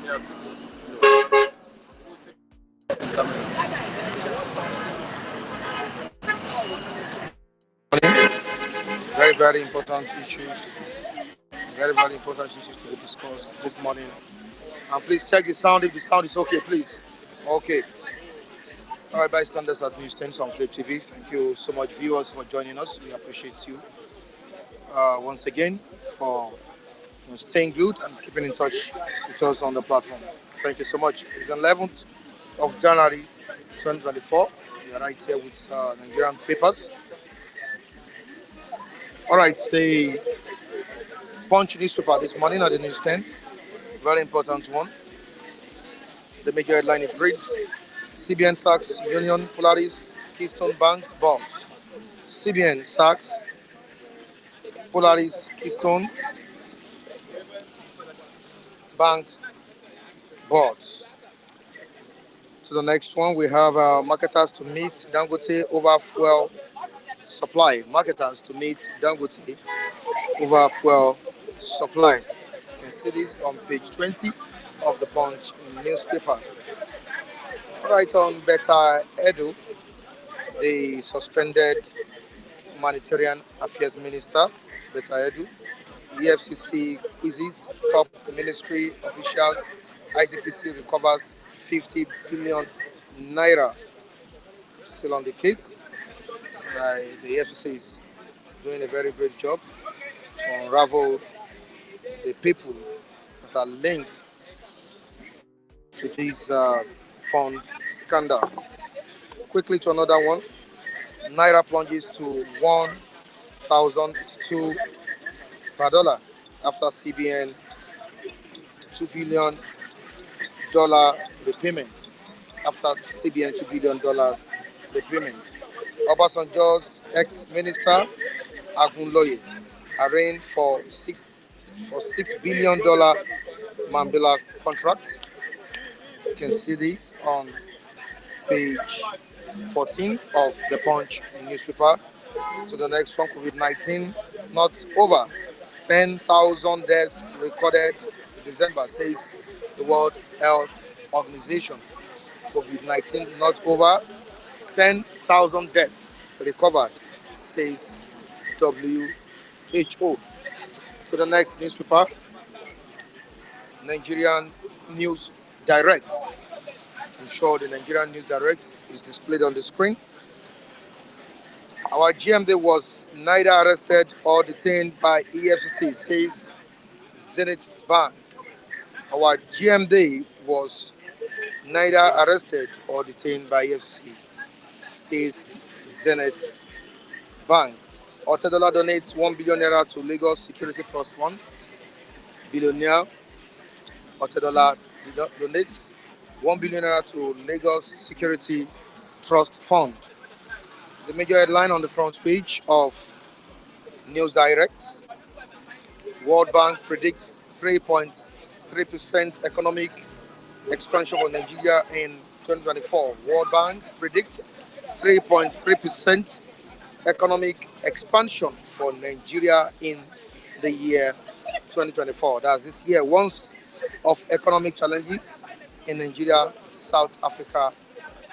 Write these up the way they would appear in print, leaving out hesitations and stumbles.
Very, very important issues. Very, very important issues to be discussed this morning. And please check the sound if the sound is okay, please. Okay. All right, bystanders at News 10 on Flip TV. Thank you so much, viewers, for joining us. We appreciate you once again for staying glued and keeping in touch with us on the platform. Thank you so much. It's the 11th of January 2024. We are right here with Nigerian papers. All right, the Punch newspaper this morning at the News 10. Very important one. The major headline it reads CBN sacks Union, Polaris, Keystone Banks, Bonds. CBN sacks Polaris, Keystone Banks, boards. To the next one, we have marketers to meet Dangote over fuel supply. Marketers to meet Dangote over fuel supply. You can see this on page 20 of the Punch newspaper. Right on Beta Edu, the suspended humanitarian affairs minister, Beta Edu, EFCC quizzes top ministry officials, ICPC recovers 50 billion naira. Still on the case. The EFCC is doing a very great job to unravel the people that are linked to this fund scandal. Quickly to another one. Naira plunges to 1,002 per dollar after CBN $2 billion repayment. After CBN $2 billion repayment. Obasanjo's ex-minister Agunloye arraigned for $6 billion Mambila contract. You can see this on page 14 of the Punch newspaper. To the next one, COVID-19 not over. 10,000 deaths recorded in December, says the World Health Organization. COVID-19 not over. 10,000 deaths recovered, says WHO. To the next newspaper, Nigerian News Direct. I'm sure the Nigerian News Direct is displayed on the screen. Our GMD was neither arrested or detained by EFCC, says Zenith Bank. Our GMD was neither arrested or detained by EFCC, says Zenith Bank. Otedola donates 1 billion naira to Lagos Security Trust Fund. Billionaire Otedola donates 1 billion naira to Lagos Security Trust Fund. The major headline on the front page of News Direct: World Bank predicts 3.3% economic expansion for Nigeria in 2024. World Bank predicts 3.3% economic expansion for Nigeria in the year 2024. That's this year. Once of economic challenges in Nigeria, South Africa,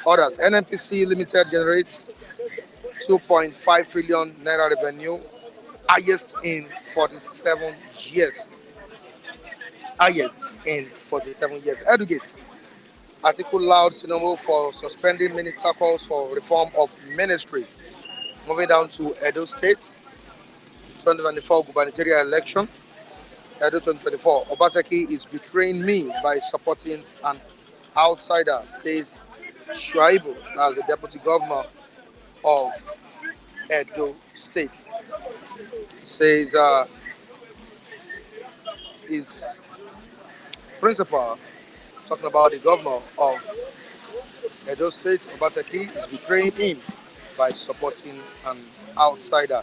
others. NNPC Limited generates 2.5 trillion naira revenue, highest in 47 years. Highest in 47 years. Educate. Atiku loud Tinubu for suspending minister calls for reform of ministry. Moving down to Edo State, 2024 gubernatorial election. Edo 2024. Obaseki is betraying me by supporting an outsider, says Shuaibu, as the deputy governor of Edo State. Says his principal, talking about the governor of Edo State, Obaseki, is betraying him by supporting an outsider.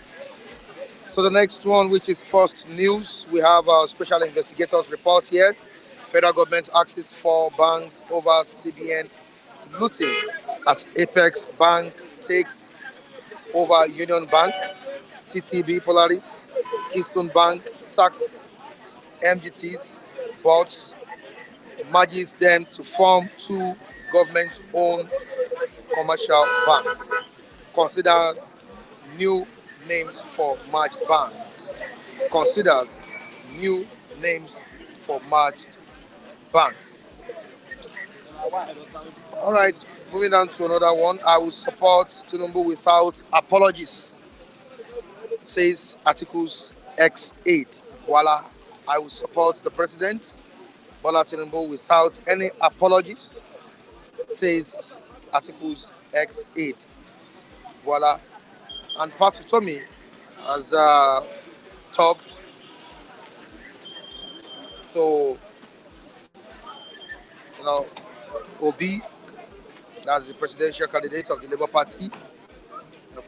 So the next one, which is First News, we have our special investigators report here. Federal government axes for banks over CBN looting as Apex Bank takes over Union Bank, TTB Polaris, Keystone Bank, sacks MGTs, boards. merges them to form two government-owned commercial banks. Considers new names for merged banks. Considers new names for merged banks. All right, moving on to another one. I will support Tinubu without apologies, says Atiku's ex-aide. Voila, I will support the president, Bola Tinubu, without any apologies, says Atiku's ex-aide. Voila. And Pat Utomi has talked. So, you know, Obi, that's the presidential candidate of the Labour Party,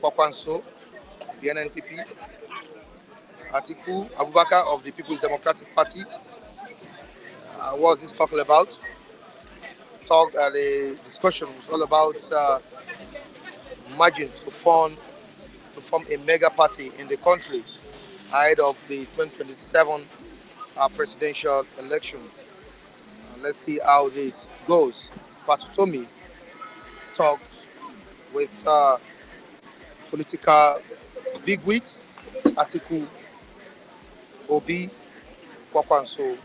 Kwankwaso, the NNPP, Atiku Abubakar of the People's Democratic Party. What's this talking about? The discussion was all about merging to form a mega party in the country ahead of the 2027 presidential election. Let's see how this goes. Patutomi talked with political bigwigs, Atiku, Obi, Kwankwaso,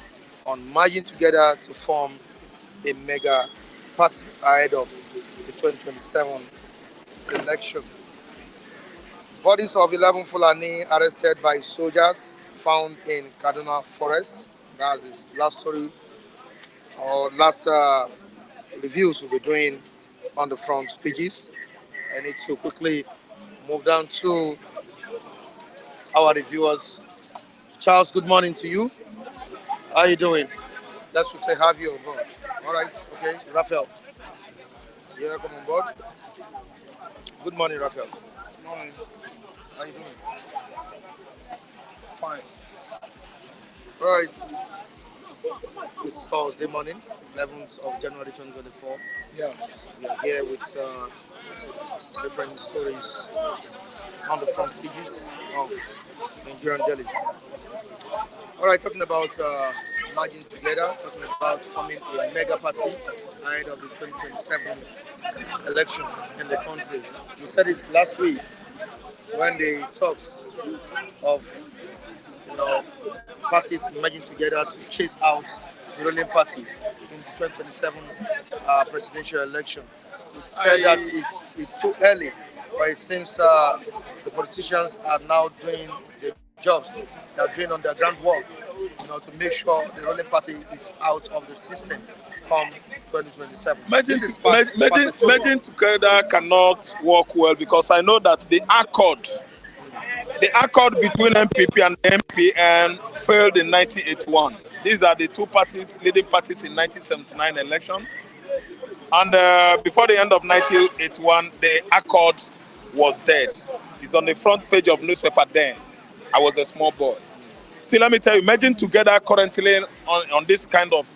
on merging together to form a mega party ahead of the 2027 election. Bodies of 11 Fulani arrested by soldiers found in Kaduna Forest. That's this last story or last reviews we'll be doing on the front pages. I need to quickly move down to our reviewers. Charles, good morning to you. How are you doing? Let's quickly have you on board. All right, okay. Raphael, yeah, come on board. Good morning, Raphael. Good morning. How are you doing? Fine. Right. It's Thursday morning, 11th of January 2024. Yeah. We are here with different stories on the front pages of Nigerian dailies. All right, talking about merging together, talking about forming a mega party ahead of the 2027 election in the country. We said it last week when the talks of parties merging together to chase out the ruling party in the 2027 presidential election. It said that it's too early, but it seems the politicians are now doing the jobs. They're doing underground work, to make sure the ruling party is out of the system come 2027. Merging together cannot work well because I know that the accord between MPP and MPN failed in 1981. These are the two parties, leading parties in 1979 election. And before the end of 1981, the accord was dead. It's on the front page of newspaper then. I was a small boy. See, let me tell you, merging together currently on this kind of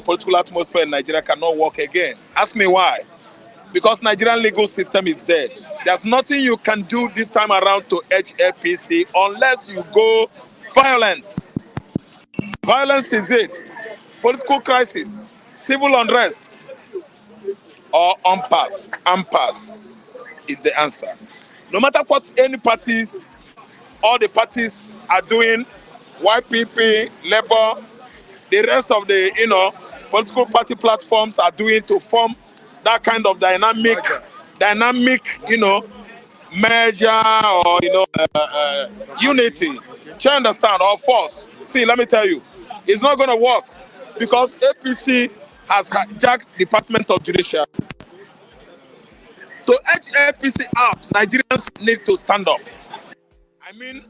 political atmosphere in Nigeria cannot work again. Ask me why. Because Nigerian legal system is dead. There's nothing you can do this time around to HLPC unless you go violent. Violence is it. Political crisis, civil unrest, or impasse is the answer. No matter what any parties, all the parties are doing, YPP, Labour, the rest of the political party platforms are doing to form that kind of dynamic, merger or unity. Do you understand? Or force. See, let me tell you, it's not going to work because APC has hijacked the Department of Judiciary. To edge APC out, Nigerians need to stand up. I mean,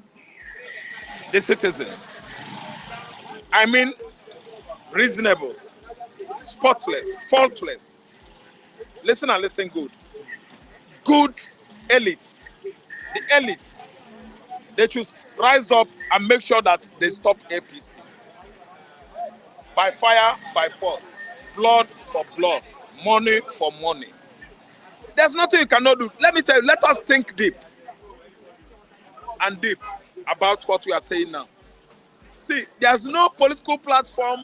the citizens. I mean, reasonables, spotless, faultless. Listen and listen good. Good elites. The elites, they should rise up and make sure that they stop APC. By fire, by force. Blood for blood. Money for money. There's nothing you cannot do. Let me tell you, let us think deep and deep about what we are saying now. See, there's no political platform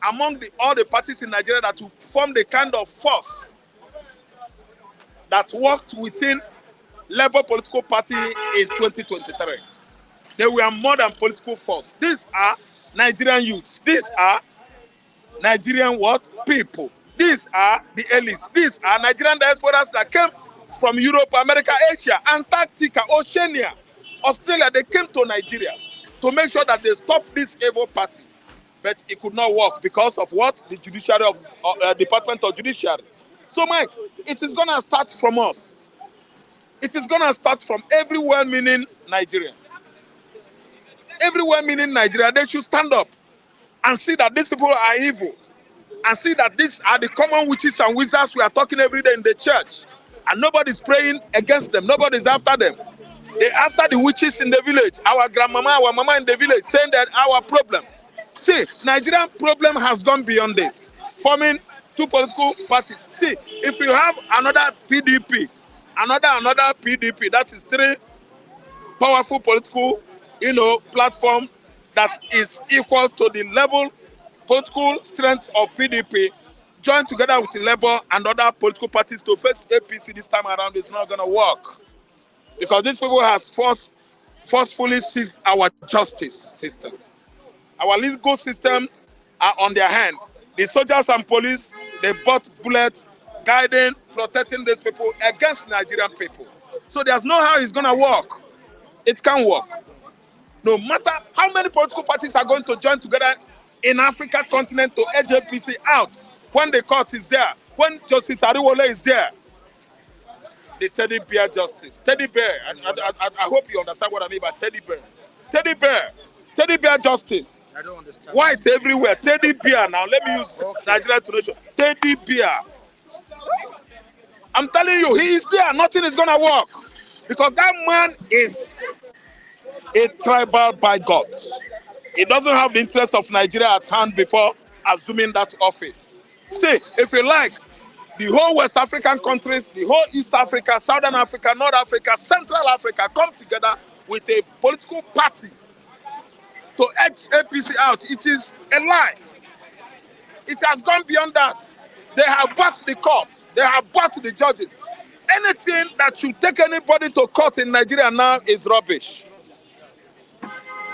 among all the parties in Nigeria that will form the kind of force that worked within Labour political party in 2023. They were more than political force. These are Nigerian youths. These are Nigerian what? People. These are the elites. These are Nigerian diasporas that came from Europe, America, Asia, Antarctica, Oceania, Australia. They came to Nigeria to make sure that they stop this evil party. But it could not work because of what? The judiciary of Department of Judiciary. So, Mike, it is going to start from us. It is going to start from every well-meaning Nigerian. Every well-meaning Nigeria, they should stand up and see that these people are evil. And see that these are the common witches and wizards we are talking every day in the church. And nobody's praying against them. Nobody's after them. They're after the witches in the village. Our grandmama, our mama in the village saying that our problem. See, Nigerian problem has gone beyond this. Forming two political parties. See, if you have another PDP, another PDP, that is three powerful political, platform that is equal to the level political strength of PDP, join together with the Labour and other political parties to face APC this time around, it's not going to work. Because these people have forcefully seized our justice system. Our legal systems are on their hand. The soldiers and police, they bought bullets, guiding, protecting these people against Nigerian people. So there's no how it's going to work. It can't work. No matter how many political parties are going to join together in Africa continent to edge APC out, when the court is there, when Justice Ariwole is there, the teddy bear justice. Teddy bear. I hope you understand what I mean by teddy bear. Teddy bear. Teddy bear justice. I don't understand. White everywhere. Teddy bear. Now let me use Nigerian intonation. Teddy bear. I'm telling you, he is there. Nothing is gonna work. Because that man is a tribal by God. He doesn't have the interest of Nigeria at hand before assuming that office. See, if you like, the whole West African countries, the whole East Africa, Southern Africa, North Africa, Central Africa come together with a political party to edge APC out. It is a lie. It has gone beyond that. They have bought the court. They have bought the judges. Anything that should take anybody to court in Nigeria now is rubbish.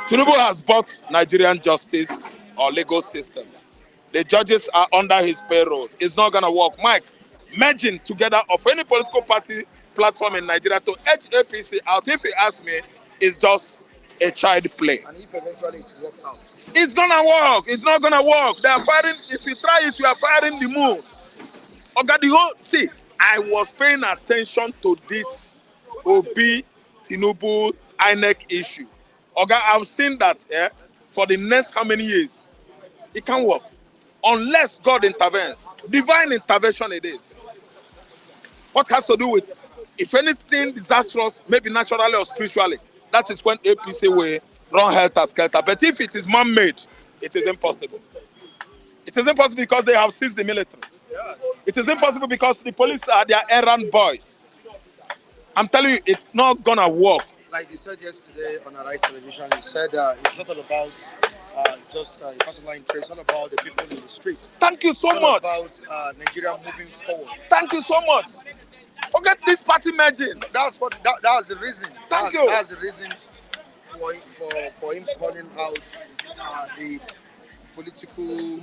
Tinubu has bought Nigerian justice or legal system. The judges are under his payroll. It's not going to work. Mike, merging together of any political party platform in Nigeria to edge APC out, if you ask me, is just a child play. And if eventually it works out? It's going to work. It's not going to work. They are firing. If you try it, you are firing the moon. See, I was paying attention to this Obi, Tinubu, INEC issue. I've seen that for the next how many years? It can't work. Unless God intervenes. Divine intervention it is. What has to do with, if anything disastrous, maybe naturally or spiritually, that is when APC will run helter-skelter. But if it is man-made, it is impossible. It is impossible because they have seized the military. It is impossible because the police are their errand boys. I'm telling you, it's not going to work. Like you said yesterday on Arise Television, you said it's not all about just your personal interest, it's all about the people in the street. Thank you so much. It's about Nigeria moving forward. Thank you so much. Forget this party merging. That's the reason. Thank you. That's the reason for him calling out the political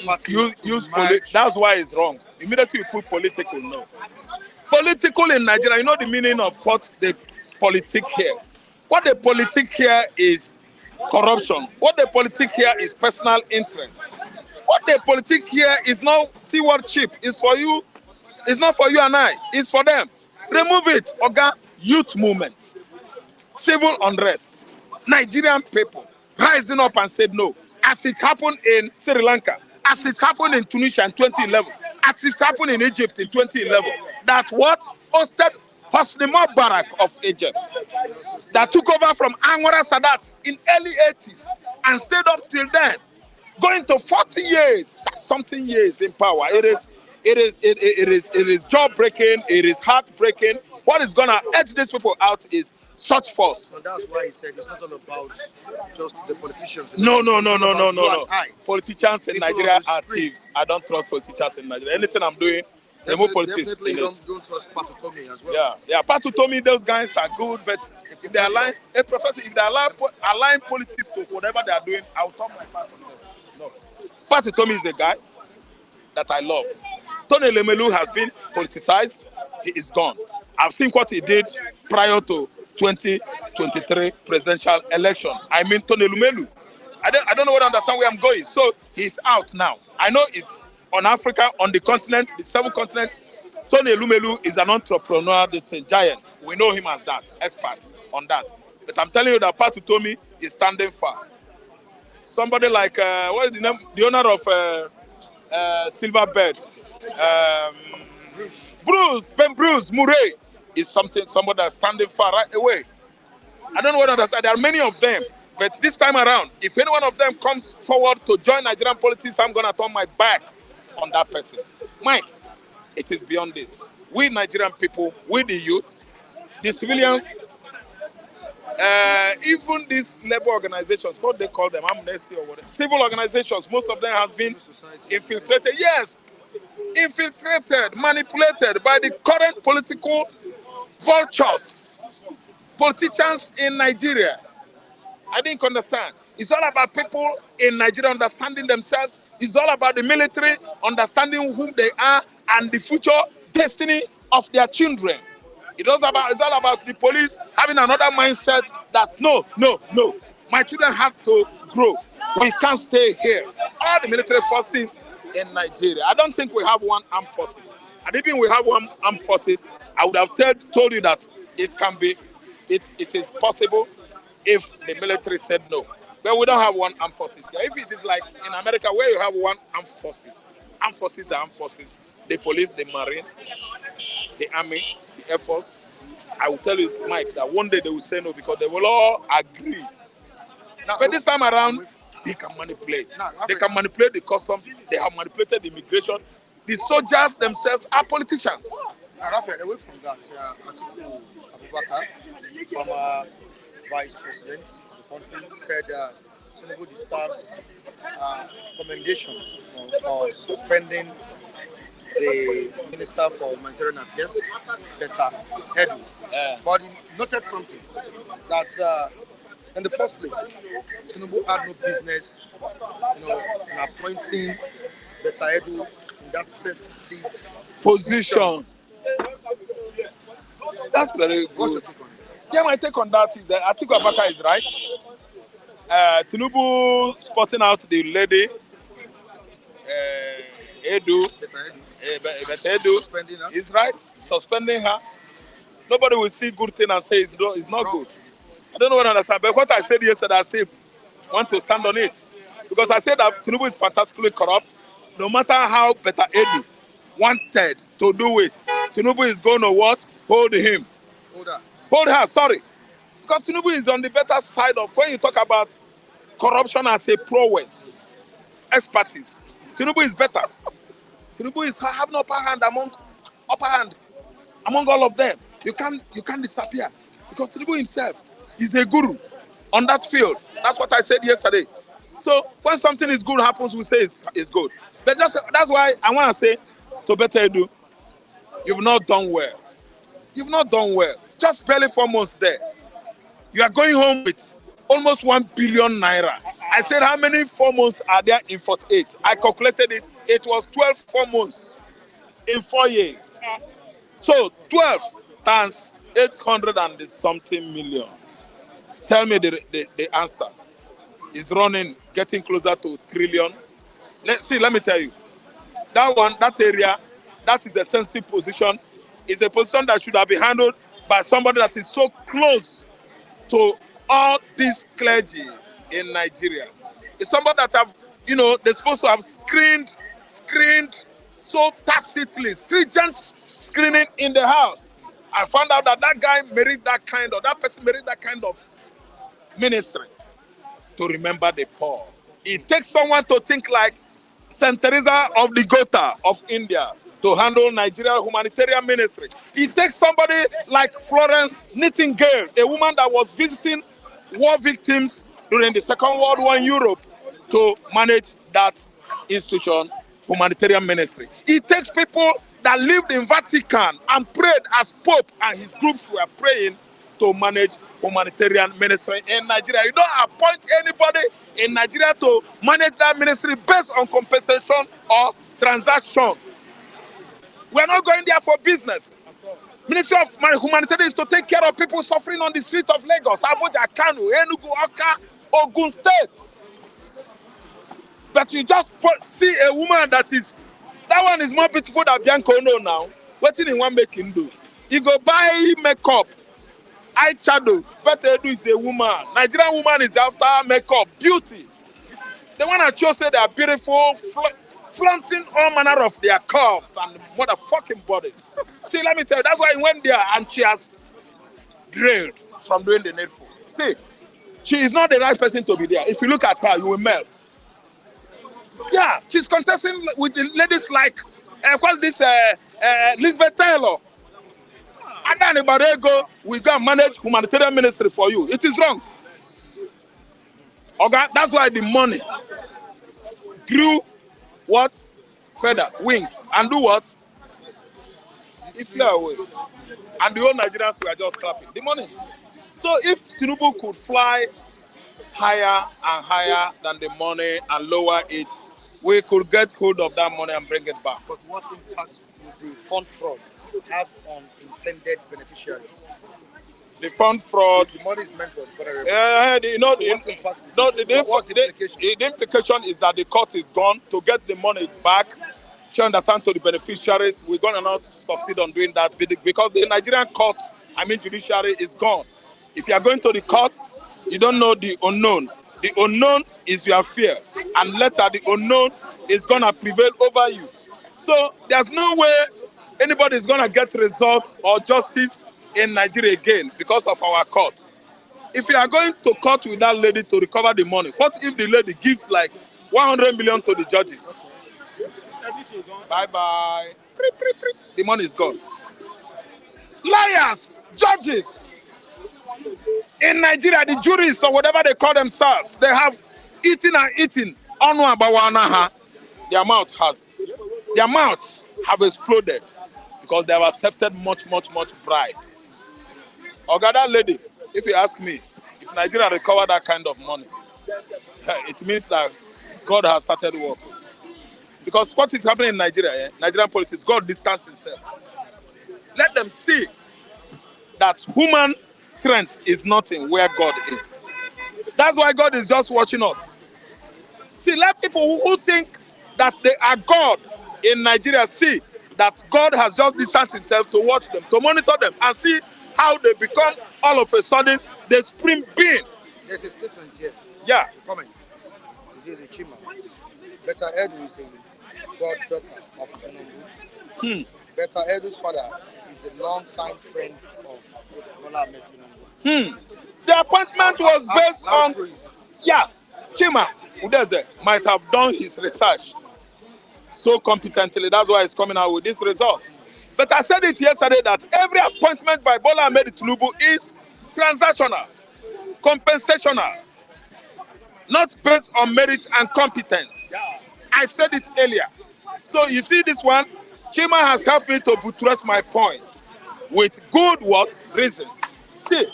parties. That's why it's wrong. Immediately you put political, no. Political in Nigeria, you know the meaning of what the politic here. What the politic here is corruption. What the politic here is personal interest. What the politic here is not stewardship. It's for you. It's not for you and I. It's for them. Remove it. Youth movements, civil unrests, Nigerian people rising up and said no. As it happened in Sri Lanka, as it happened in Tunisia in 2011, as it happened in Egypt in 2011, that what hosted Hosni Mubarak of Egypt, that took over from Anwar Sadat in early 80s and stayed up till then, going to 40 years, something years in power. It is jaw-breaking, it is heart-breaking. What is gonna edge these people out is such force. And that's why he said it's not all about just the politicians. No. You and I. Politicians in People Nigeria on the are street. thieves. I don't trust politicians in Nigeria. Anything I'm doing, remove politics Definitely in you it. don't trust Pat Utomi as well. Yeah. Pat Utomi, those guys are good, but if they align, a professor, if they align politics to whatever they are doing, I'll turn my back on them. No. Pat Utomi is a guy that I love. Tony Lemelu has been politicized. He is gone. I've seen what he did prior to 2023 presidential election. I mean, Tony Lemelu. I don't know whether I understand where I'm going. So he's out now. I know he's on Africa, on the continent, the 7th continent. Tony Lemelu is an entrepreneur, distant giant. We know him as that, expert on that. But I'm telling you that Pat Utomi is standing far. Somebody like, what is the name? The owner of Silverbird. Bruce Murray is somebody that's standing far right away. I don't know what to understand. There are many of them. But this time around, if any one of them comes forward to join Nigerian politics, I'm going to turn my back on that person. Mike, it is beyond this. We Nigerian people, we the youth, the civilians, even these labor organizations, what they call them, amnesty or whatever, civil organizations, most of them have been infiltrated. Yes, infiltrated, manipulated by the current political vultures, politicians in Nigeria. I didn't understand. It's all about people in Nigeria understanding themselves. It's all about the military understanding whom they are and the future destiny of their children. It's all about the police having another mindset that no. My children have to grow. We can't stay here. All the military forces in Nigeria. I don't think we have one armed forces. And even we have one armed forces, I would have told you that it can be, it is possible if the military said no. But we don't have one armed forces here. If it is like in America where you have one armed forces are armed forces. The police, the marine, the army, the air force. I will tell you, Mike, that one day they will say no because they will all agree. Now, but this time around, they can manipulate. They can manipulate the customs. They have manipulated the immigration. The soldiers themselves are politicians. Now, Raphael, away from that, Atiku Abubakar, former vice president of the country, said Tinubu deserves commendations for suspending the Minister for Humanitarian Affairs, Beta Edu. But he noted something that in the first place, Tinubu had no business, in appointing Beta Edu in that sensitive position. That's very good. What's your take on it? Yeah, my take on that is that Atiku Abubakar is right. Tinubu spotting out the lady, Beta Edu is right, suspending her. Nobody will see good thing and say it's not good. I don't know what I understand, but what I said yesterday, I still want to stand on it. Because I said that Tinubu is fantastically corrupt. No matter how Beta Edu wanted to do it, Tinubu is going to what? Hold him. Hold her, sorry. Because Tinubu is on the better side of when you talk about corruption as a prowess, expertise. Tinubu is better. Tinubu is having upper hand among all of them. You can't disappear. Because Tinubu himself is a guru on that field. That's what I said yesterday. So when something is good happens, we say it's good. But that's why I want to say to Beta Edu, you've not done well. You've not done well. Just barely 4 months there. You are going home with almost 1 billion naira. I said, how many 4 months are there in 48? I calculated it. It was 12 4 months in 4 years. So 12 times 800 and something million. Tell me the answer. Is running, getting closer to trillion. Let me tell you. That area, that is a sensitive position. It's a position that should have been handled by somebody that is so close to all these clergies in Nigeria. It's somebody that have, they're supposed to have screened so tacitly, stringent screening in the house. I found out that guy married that person married that kind of ministry to remember the poor. It takes someone to think like Saint Teresa of the Gotha of India. to handle Nigerian humanitarian ministry. It takes somebody like Florence Nightingale, a woman that was visiting war victims during the Second World War in Europe, to manage that institution, humanitarian ministry. It takes people that lived in Vatican and prayed as Pope and his groups were praying to manage humanitarian ministry in Nigeria. You don't appoint anybody in Nigeria to manage that ministry based on compensation or transaction. We're not going there for business. Ministry of Humanitarian is to take care of people suffering on the street of Lagos, Abuja, Kano, Enugu, Oka, Ogun State. But you just see a woman that one is more beautiful than Bianca Ono now. What did one make him do? You go buy makeup, eye shadow. But they do is a woman. Nigerian woman is after makeup, beauty. The one that chose say they are beautiful, flaunting all manner of their curves and motherfucking bodies. See, let me tell you, that's why he went there and she has drilled from doing the needful. See, she is not the right person to be there. If you look at her, you will melt. Yeah, she's contesting with the ladies like, what's this, Lisbeth Taylor. And then about go, we go and manage humanitarian ministry for you. It is wrong. Okay, that's why the money grew what? Feather, wings, and do what? It flew away. And the whole Nigerians were just clapping. The money. So if Tinubu could fly higher and higher than the money and lower it, we could get hold of that money and bring it back. But what impact would the fund fraud have on intended beneficiaries? The fund fraud. The money is meant for the federal. The implication is that the court is gone. To get the money back, you understand, to the beneficiaries, we're going to not succeed on doing that because the Nigerian court, judiciary, is gone. If you are going to the court, you don't know the unknown. The unknown is your fear, and later the unknown is going to prevail over you. So there's no way anybody is going to get results or justice in Nigeria again because of our court. If you are going to court with that lady to recover the money, what if the lady gives like 100 million to the judges? Bye-bye. The money is gone. Liars, judges. In Nigeria, the jurists or whatever they call themselves, they have eaten and eaten. Their mouths have exploded because they have accepted much bribe. Oga, that lady, if you ask me, if Nigeria recover that kind of money, it means that God has started work. Because what is happening in Nigeria, Nigerian politics, God distanced himself. Let them see that human strength is nothing where God is. That's why God is just watching us. See, let people who think that they are God in Nigeria see that God has just distanced himself to watch them, to monitor them, and see how they become all of a sudden the spring being. There's a statement here. Yeah. A comment. It is a Chima. Beta Edu is a goddaughter of Tinubu. Beta Edu's father is a long-time friend of Bola Ahmed Tinubu. The appointment was based on... Yeah. Chima Udeze might have done his research so competently. That's why he's coming out with this result. But I said it yesterday that every appointment by Bola Ahmed Tinubu is transactional, compensational, not based on merit and competence. I said it earlier. So you see this one, Chima has helped me to buttress my points with good what? Reasons. See,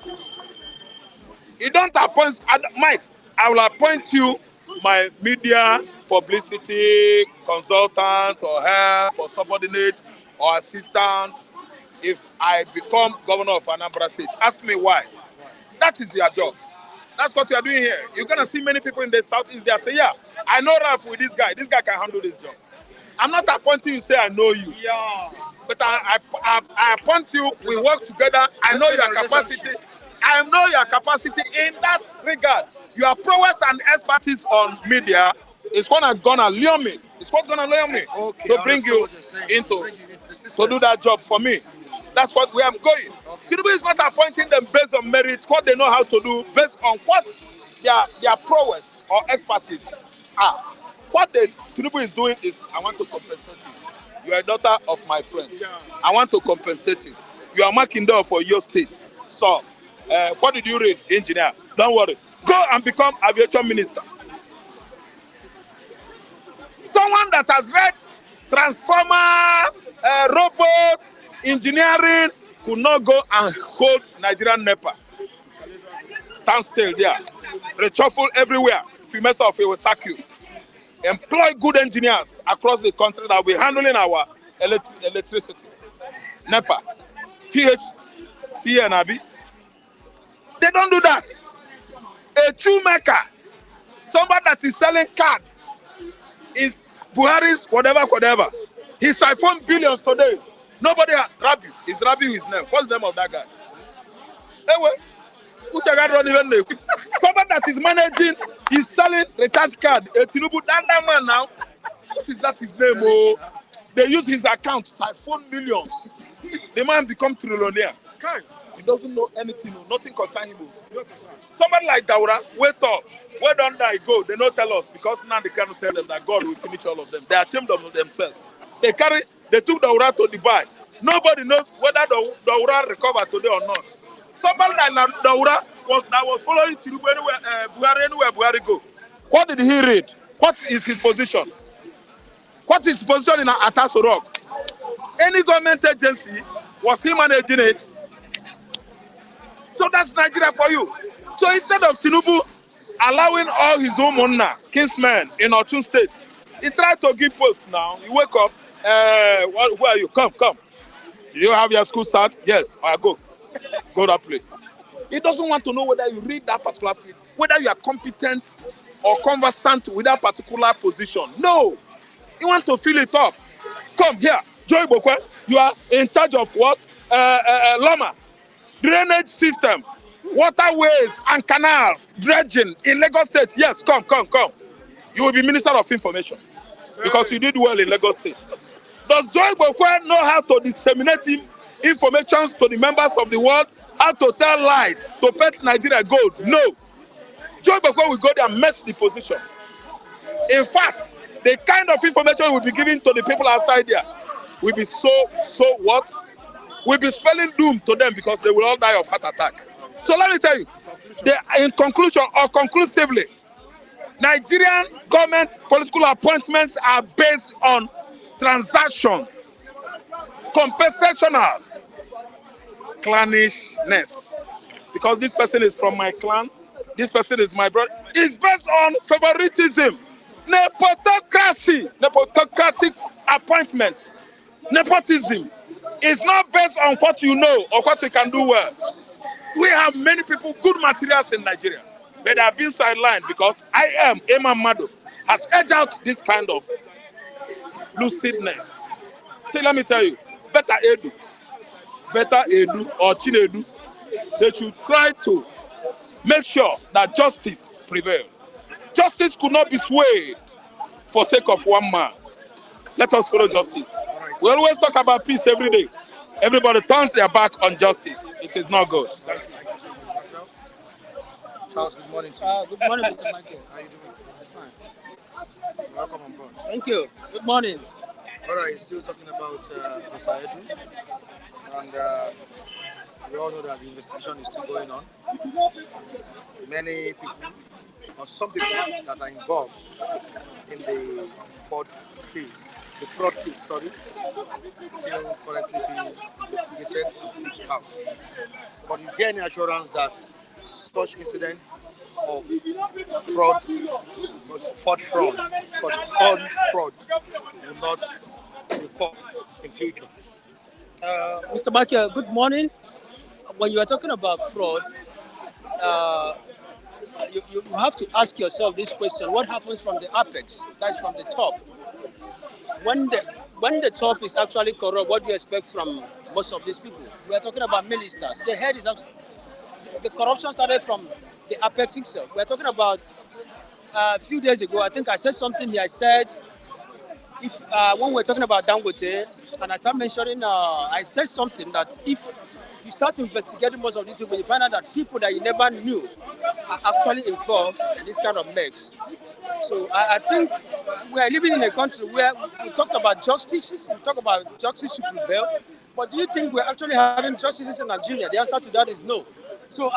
you don't appoint, Mike, I will appoint you my media publicity consultant or help or subordinate or assistant if I become governor of Anambra State. Ask me why. That is your job. That's what you are doing here. You're going to see many people in the Southeast there say, yeah, I know Ralph with this guy. This guy can handle this job. I'm not appointing you, say I know you. Yeah. But I appoint you, we work together. I know your capacity. I know your capacity in that regard. Your prowess and expertise on media is gonna lure me. It's what gonna lure me to bring you into to do that job for me. That's what we are going. Tinubu is not appointing them based on merit, what they know how to do, based on what their prowess or expertise are. What Tinubu is doing is, I want to compensate you. You are a daughter of my friend. I want to compensate you. You are marking down for your state. So, what did you read? Engineer. Don't worry. Go and become aviation minister. Someone that has read transformer, robot, engineering, could not go and hold Nigerian NEPA. Stand still there. Reshuffle everywhere. If you mess up, it will sack you. Employ good engineers across the country that will be handling our electricity. NEPA, PHC and Abi. They don't do that. A true maker, somebody that is selling card, is Buhari's whatever. He siphoned billions today. Nobody, Rabi. Is Rabi his name? What's the name of that guy? Anyway, don't even know. Somebody that is managing, he's selling recharge card. Tinubu, that man now. What is that his name? Oh, they use his account to siphon millions. The man become trillionaire. He doesn't know anything. Nothing concerns him. Somebody like Daura, wait up. Where don't I go? They don't tell us because now they cannot tell them that God will finish all of them. They are ashamed of themselves. They took Daura to Dubai. Nobody knows whether Daura recovered today or not. Somebody like Daura was following Tinubu anywhere Buhari go. What did he read? What is his position? What is his position in Ataso Rock? Any government agency, was he managing it? So that's Nigeria for you. So instead of Tinubu allowing all his own Monna, kinsmen in Otun State, he tried to give posts now. You wake up, who are you? Come. Do you have your school start? Yes, I go that place. He doesn't want to know whether you read that particular field, whether you are competent or conversant with that particular position. No, he wants to fill it up. Come here, Joy Bokwe, you are in charge of what? Lama, drainage system, waterways and canals, dredging in Lagos State. Yes, come. You will be Minister of Information because you did well in Lagos State. Does Joy Bokwe know how to disseminate information to the members of the world, how to tell lies, to pet Nigeria gold? No. Joy Bokwe will go there and mess the position. In fact, the kind of information will be given to the people outside there will be so what? Will be spelling doom to them because they will all die of heart attack. So let me tell you, in conclusion or conclusively, Nigerian government political appointments are based on transaction, compensational, clannishness. Because this person is from my clan, this person is my brother. It's based on favoritism, nepotocratic appointment. Nepotism is not based on what you know or what you can do well. We have many people, good materials in Nigeria, but they have been sidelined because Imam Mado, has edged out this kind of lucidness. See, let me tell you, better Edu or Chinedu, they should try to make sure that justice prevails. Justice could not be swayed for sake of one man. Let us follow justice. We always talk about peace every day. Everybody turns their back on justice. It is not good. Charles, good morning to you. Good morning, Mr. Michael. How are you doing? That's fine. Welcome on board. Thank you. Good morning. All right, you're still talking about Dr. Edu, and we all know that the investigation is still going on. Many people, or some people that are involved in the fraud case, still currently being investigated and fished out. But is there any assurance that such incidents of fraud will not report in future? Mr. Michael, good morning. When you are talking about fraud, you have to ask yourself this question: what happens from the apex? That's from the top. When the top is actually corrupt, what do you expect from most of these people? We are talking about ministers. The head is actually, the corruption started from the apex itself. We are talking about a few days ago. I think I said something here. I said when we're talking about Dangote, and I started mentioning, I said something that if you start investigating most of these people, you find out that people that you never knew are actually involved in this kind of mix. So I think we are living in a country where we talk about justices, we talk about justice should prevail, but do you think we're actually having justices in Nigeria? The answer to that is no. So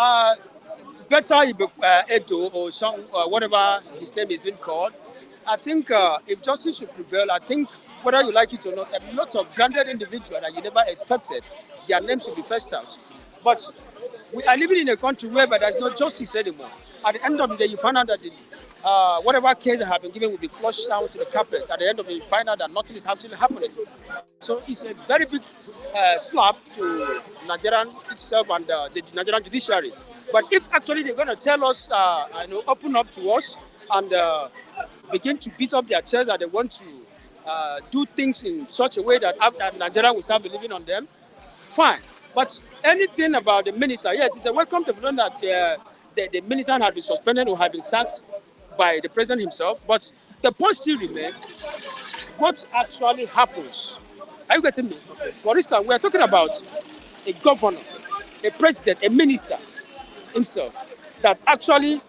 better Edo or some whatever his name is being called. I think if justice should prevail, I think whether you like it or not, a lot of branded individuals that you never expected, their names should be first out. But we are living in a country where there's no justice anymore. At the end of the day, you find out that whatever case that have been given will be flushed down to the carpet. At the end of it, you find out that nothing is actually happening. So it's a very big slap to Nigerian itself and the Nigerian judiciary. But if actually they're going to tell us, open up to us and begin to beat up their chests that they want to do things in such a way that Nigeria will start believing on them, fine. But anything about the minister, yes, it's a welcome to know that the minister had been suspended or had been sacked by the president himself. But the point still remains, what actually happens? Are you getting me? For instance, we are talking about a governor, a president, a minister himself that actually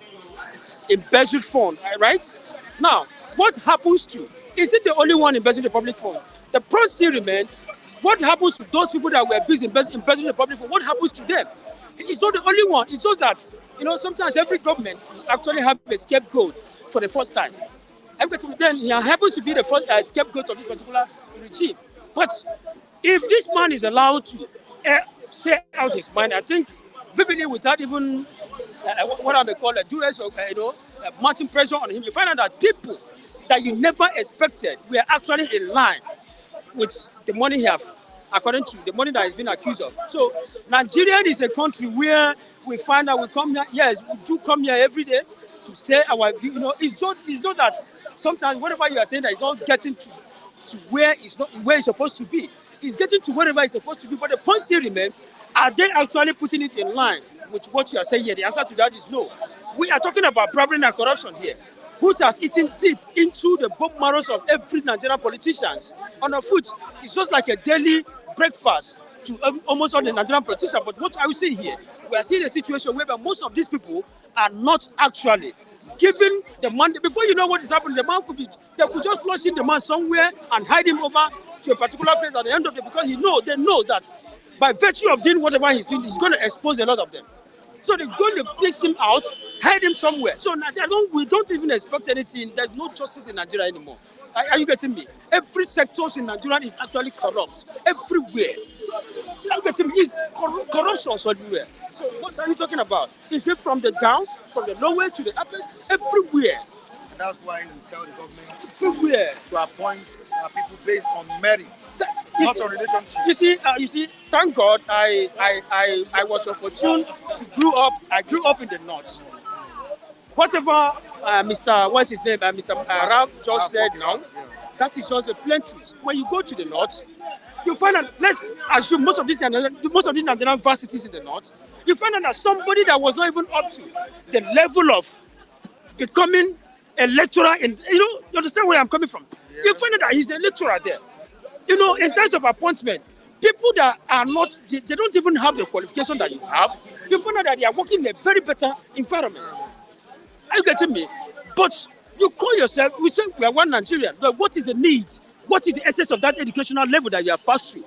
embezzled funds, right? Now, what happens to? Is it the only one embezzling the public fund? The point still remains. What happens to those people that were busy embezzling the public fund? What happens to them? It's not the only one. It's just that sometimes every government actually have a scapegoat for the first time. Then he happens to be the first scapegoat of this particular regime. But if this man is allowed to say out his mind, I think vividly without even what I may call a dues or mounting pressure on him, you find out that people that you never expected were actually in line with the money he have, according to the money that he's been accused of. So Nigeria is a country where we find out we come here, yes, we do come here every day to say our view. It's not that sometimes whatever you are saying that it's not getting to where it's supposed to be. It's getting to wherever it's supposed to be. But the point still remains, are they actually putting it in line with what you are saying here? The answer to that is no. We are talking about bribery and corruption here, which has eaten deep into the bone marrows of every Nigerian politicians on our foot. It's just like a daily breakfast to almost all the Nigerian politicians. But what are we seeing here? We are seeing a situation where most of these people are not actually given the money. Before you know what is happening, they could just flush in the man somewhere and hide him over to a particular place at the end of it, because they know that by virtue of doing whatever he's doing, he's going to expose a lot of them. So they're going to place him out, hide him somewhere. So we don't even expect anything. There's no justice in Nigeria anymore. Are you getting me? Every sector in Nigeria is actually corrupt. Everywhere. Are you getting me? It's corruption everywhere. So what are you talking about? Is it from the down, from the lowest to the uppers? Everywhere. And that's why we tell the government everywhere to appoint people based on merits, not on relationship. You see, thank God I was opportune to grow up. I grew up in the north. Whatever what's his name, Mr. Rab just said now, that is just a plain truth. When you go to the north, you find out, let's assume most of these Nigerian varsities in the north, you find out that somebody that was not even up to the level of becoming a lecturer you understand where I'm coming from? Yeah. You find out that he's a lecturer there. In terms of appointment, people that are not, they don't even have the qualification that you have, you find out that they are working in a very better environment. Are you getting me? But you call yourself, we say we are one Nigerian, but what is the need? What is the essence of that educational level that you have passed through?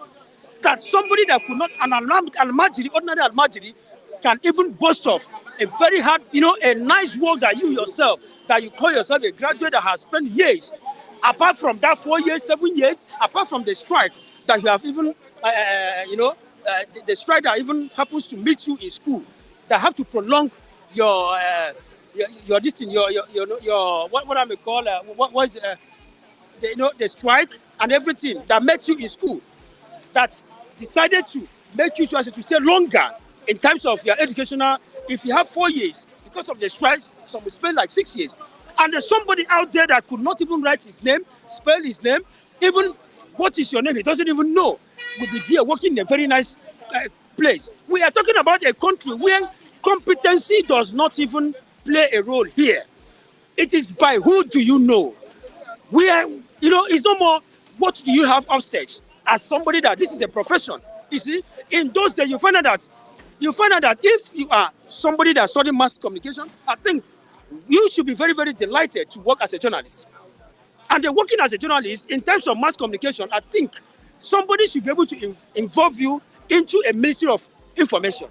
That somebody that could not, ordinary Almajiri, can even boast of a very hard, a nice work that you yourself, that you call yourself a graduate that has spent years, apart from that 4 years, 7 years, apart from the strike that you have even, the strike that even happens to meet you in school, that have to prolong your distance, your what I may call what was the strike and everything that met you in school, that decided to make you to stay longer in terms of your educational. If you have 4 years because of the strike, some will spend like 6 years. And there's somebody out there that could not even write his name, spell his name, even what is your name, he doesn't even know, will be there working in a very nice place. We are talking about a country where competency does not even play a role here. It is by who do you know? Where, it's no more what do you have upstairs as somebody that this is a profession. You see, in those days, you find out that if you are somebody that studied mass communication, I think you should be very, very delighted to work as a journalist. And then working as a journalist in terms of mass communication, I think somebody should be able to involve you into a ministry of information.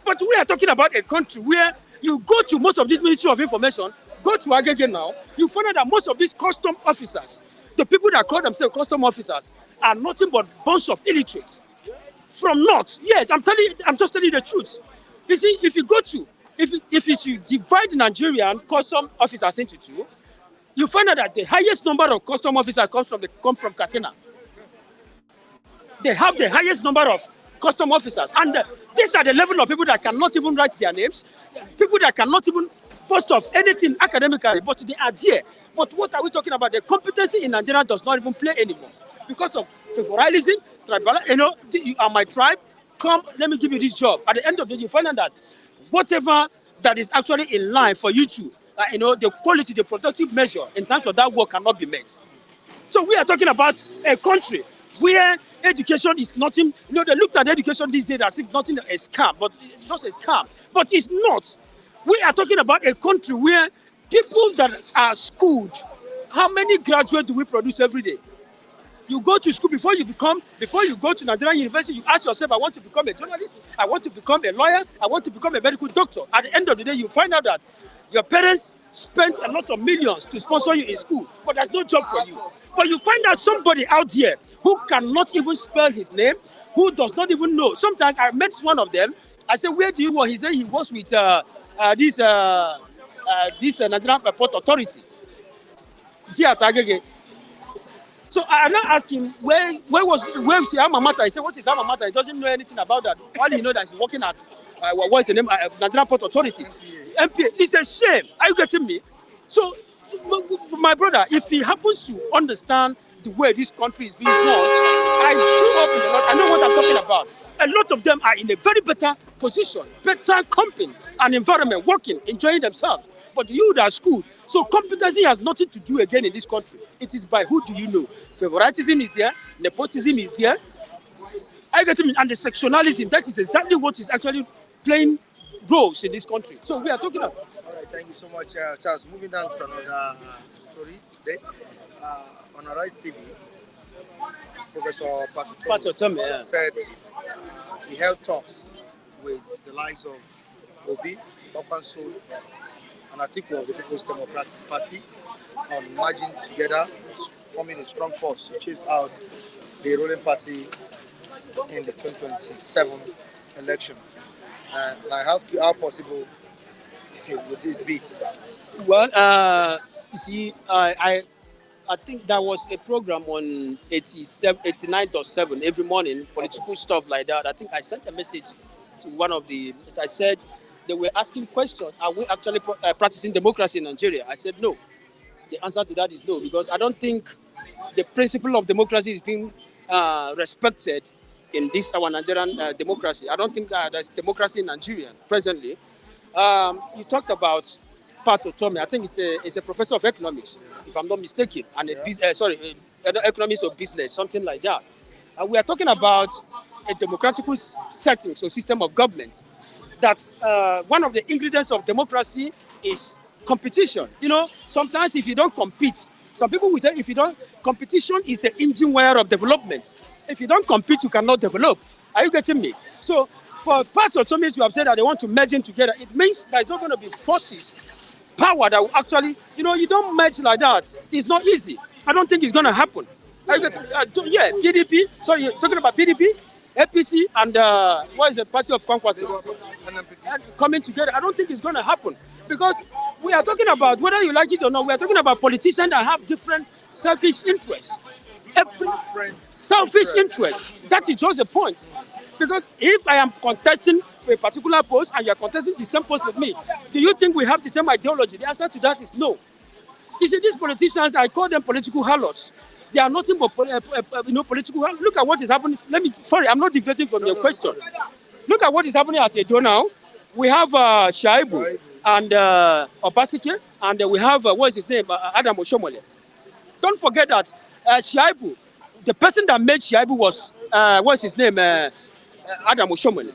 But we are talking about a country where you go to most of this ministry of information, go to Agege now, you find out that most of these custom officers, the people that call themselves custom officers, are nothing but bunch of illiterates. From North, yes, I'm just telling you the truth. You see, if you should divide Nigerian custom officers into two, you find out that the highest number of custom officers come from Katsina. They have the highest number of custom officers, and these are the level of people that cannot even write their names, people that cannot even post of anything academically, but they are there. But what are we talking about? The competency in Nigeria does not even play anymore because of favorism, tribal. You are my tribe. Come, let me give you this job. At the end of the day, you find out that whatever that is actually in line for you to, the quality, the productive measure in terms of that work cannot be met. So we are talking about a country where education is nothing. They looked at education these days as if nothing is scam, but it's just a scam. But it's not. We are talking about a country where people that are schooled, how many graduates do we produce every day? You go to school before you go to Nigerian university, you ask yourself, I want to become a journalist, I want to become a lawyer, I want to become a medical doctor. At the end of the day, you find out that your parents spent a lot of millions to sponsor you in school, but there's no job for you. But you find out somebody out there who cannot even spell his name, who does not even know. Sometimes I met one of them. I said, where do you work? He said he works with this Nigerian Port Authority. So I now asked him, where is his alma mater? He said, what is alma mater? He doesn't know anything about that. All he knows that he's working at, what is the name? Nigerian Port Authority. MPA. It's a shame. Are you getting me? So, my brother, if he happens to understand the way this country is being run, I grew up in the north. I know what I'm talking about. A lot of them are in a very better position, better company and environment, working, enjoying themselves. But you that are schooled, so competency has nothing to do again in this country. It is by who do you know. Favoritism is here, nepotism is here. I get me, and the sectionalism, that is exactly what is actually playing roles in this country. So we are talking about. All right, thank you so much, Charles. Moving down to another story today. On Arise TV, Professor Utomi said he held talks with the likes of Obi, Kwankwaso, and Atiku of the People's Democratic Party on merging together, forming a strong force to chase out the ruling party in the 2027 election. And I ask you, how possible would this be? Well, you see, I think that was a program on 89.7 every morning, political stuff like that. I think I sent a message to one of the, as I said, they were asking questions, are we actually practicing democracy in Nigeria? I said no. The answer to that is no, because I don't think the principle of democracy is being respected in this, our Nigerian democracy. I don't think there's democracy in Nigeria presently. You talked about Pat Utomi. I think it's a professor of economics, if I'm not mistaken, and economics of business, something like that. We are talking about a democratic setting, so system of government. That's one of the ingredients of democracy is competition. Sometimes if you don't compete, some people will say competition is the engine wire of development. If you don't compete, you cannot develop. Are you getting me? So for parts of Utomi, you have said that they want to merge in together. It means there's not going to be forces, power that will actually, you don't merge like that. It's not easy. I don't think it's going to happen. Are you getting, PDP, sorry, you're talking about PDP, APC, and what is the party of Kwankwaso? Coming together. I don't think it's going to happen. Because we are talking about, whether you like it or not, we are talking about politicians that have different selfish interests. Selfish interests. That is just the point. Because if I am contesting for a particular post and you are contesting the same post with me, do you think we have the same ideology? The answer to that is no. You see, these politicians, I call them political harlots. They are nothing but political harlots. Look at what is happening. Sorry, I'm not deviating from your question. Look at what is happening at Edo now. We have Shaibu and Obasike, and we have, what is his name, Adam Oshomole. Don't forget that Shaibu, the person that made Shaibu was what's his name? Adam Oshomole.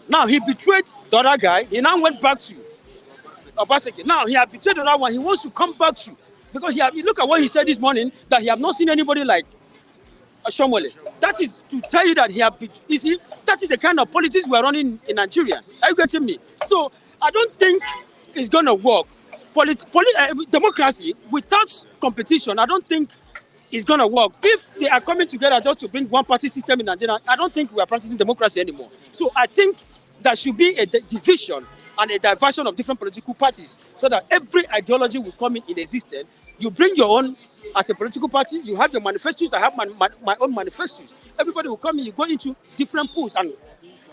Now he betrayed the other guy. He now went back to Obaseki. Now he has betrayed the other one. He wants to come back to because look at what he said this morning that he have not seen anybody like Oshomole. That is to tell you that you see, that is the kind of politics we are running in Nigeria. Are you getting me? So I don't think it's gonna work. Democracy without competition, I don't think it's gonna work. If they are coming together just to bring one party system in Nigeria, I don't think we are practicing democracy anymore. So I think there should be a division and a diversion of different political parties so that every ideology will come in existence. You bring your own as a political party, you have your manifestos, I have my own manifestos. Everybody will come in, you go into different pools, and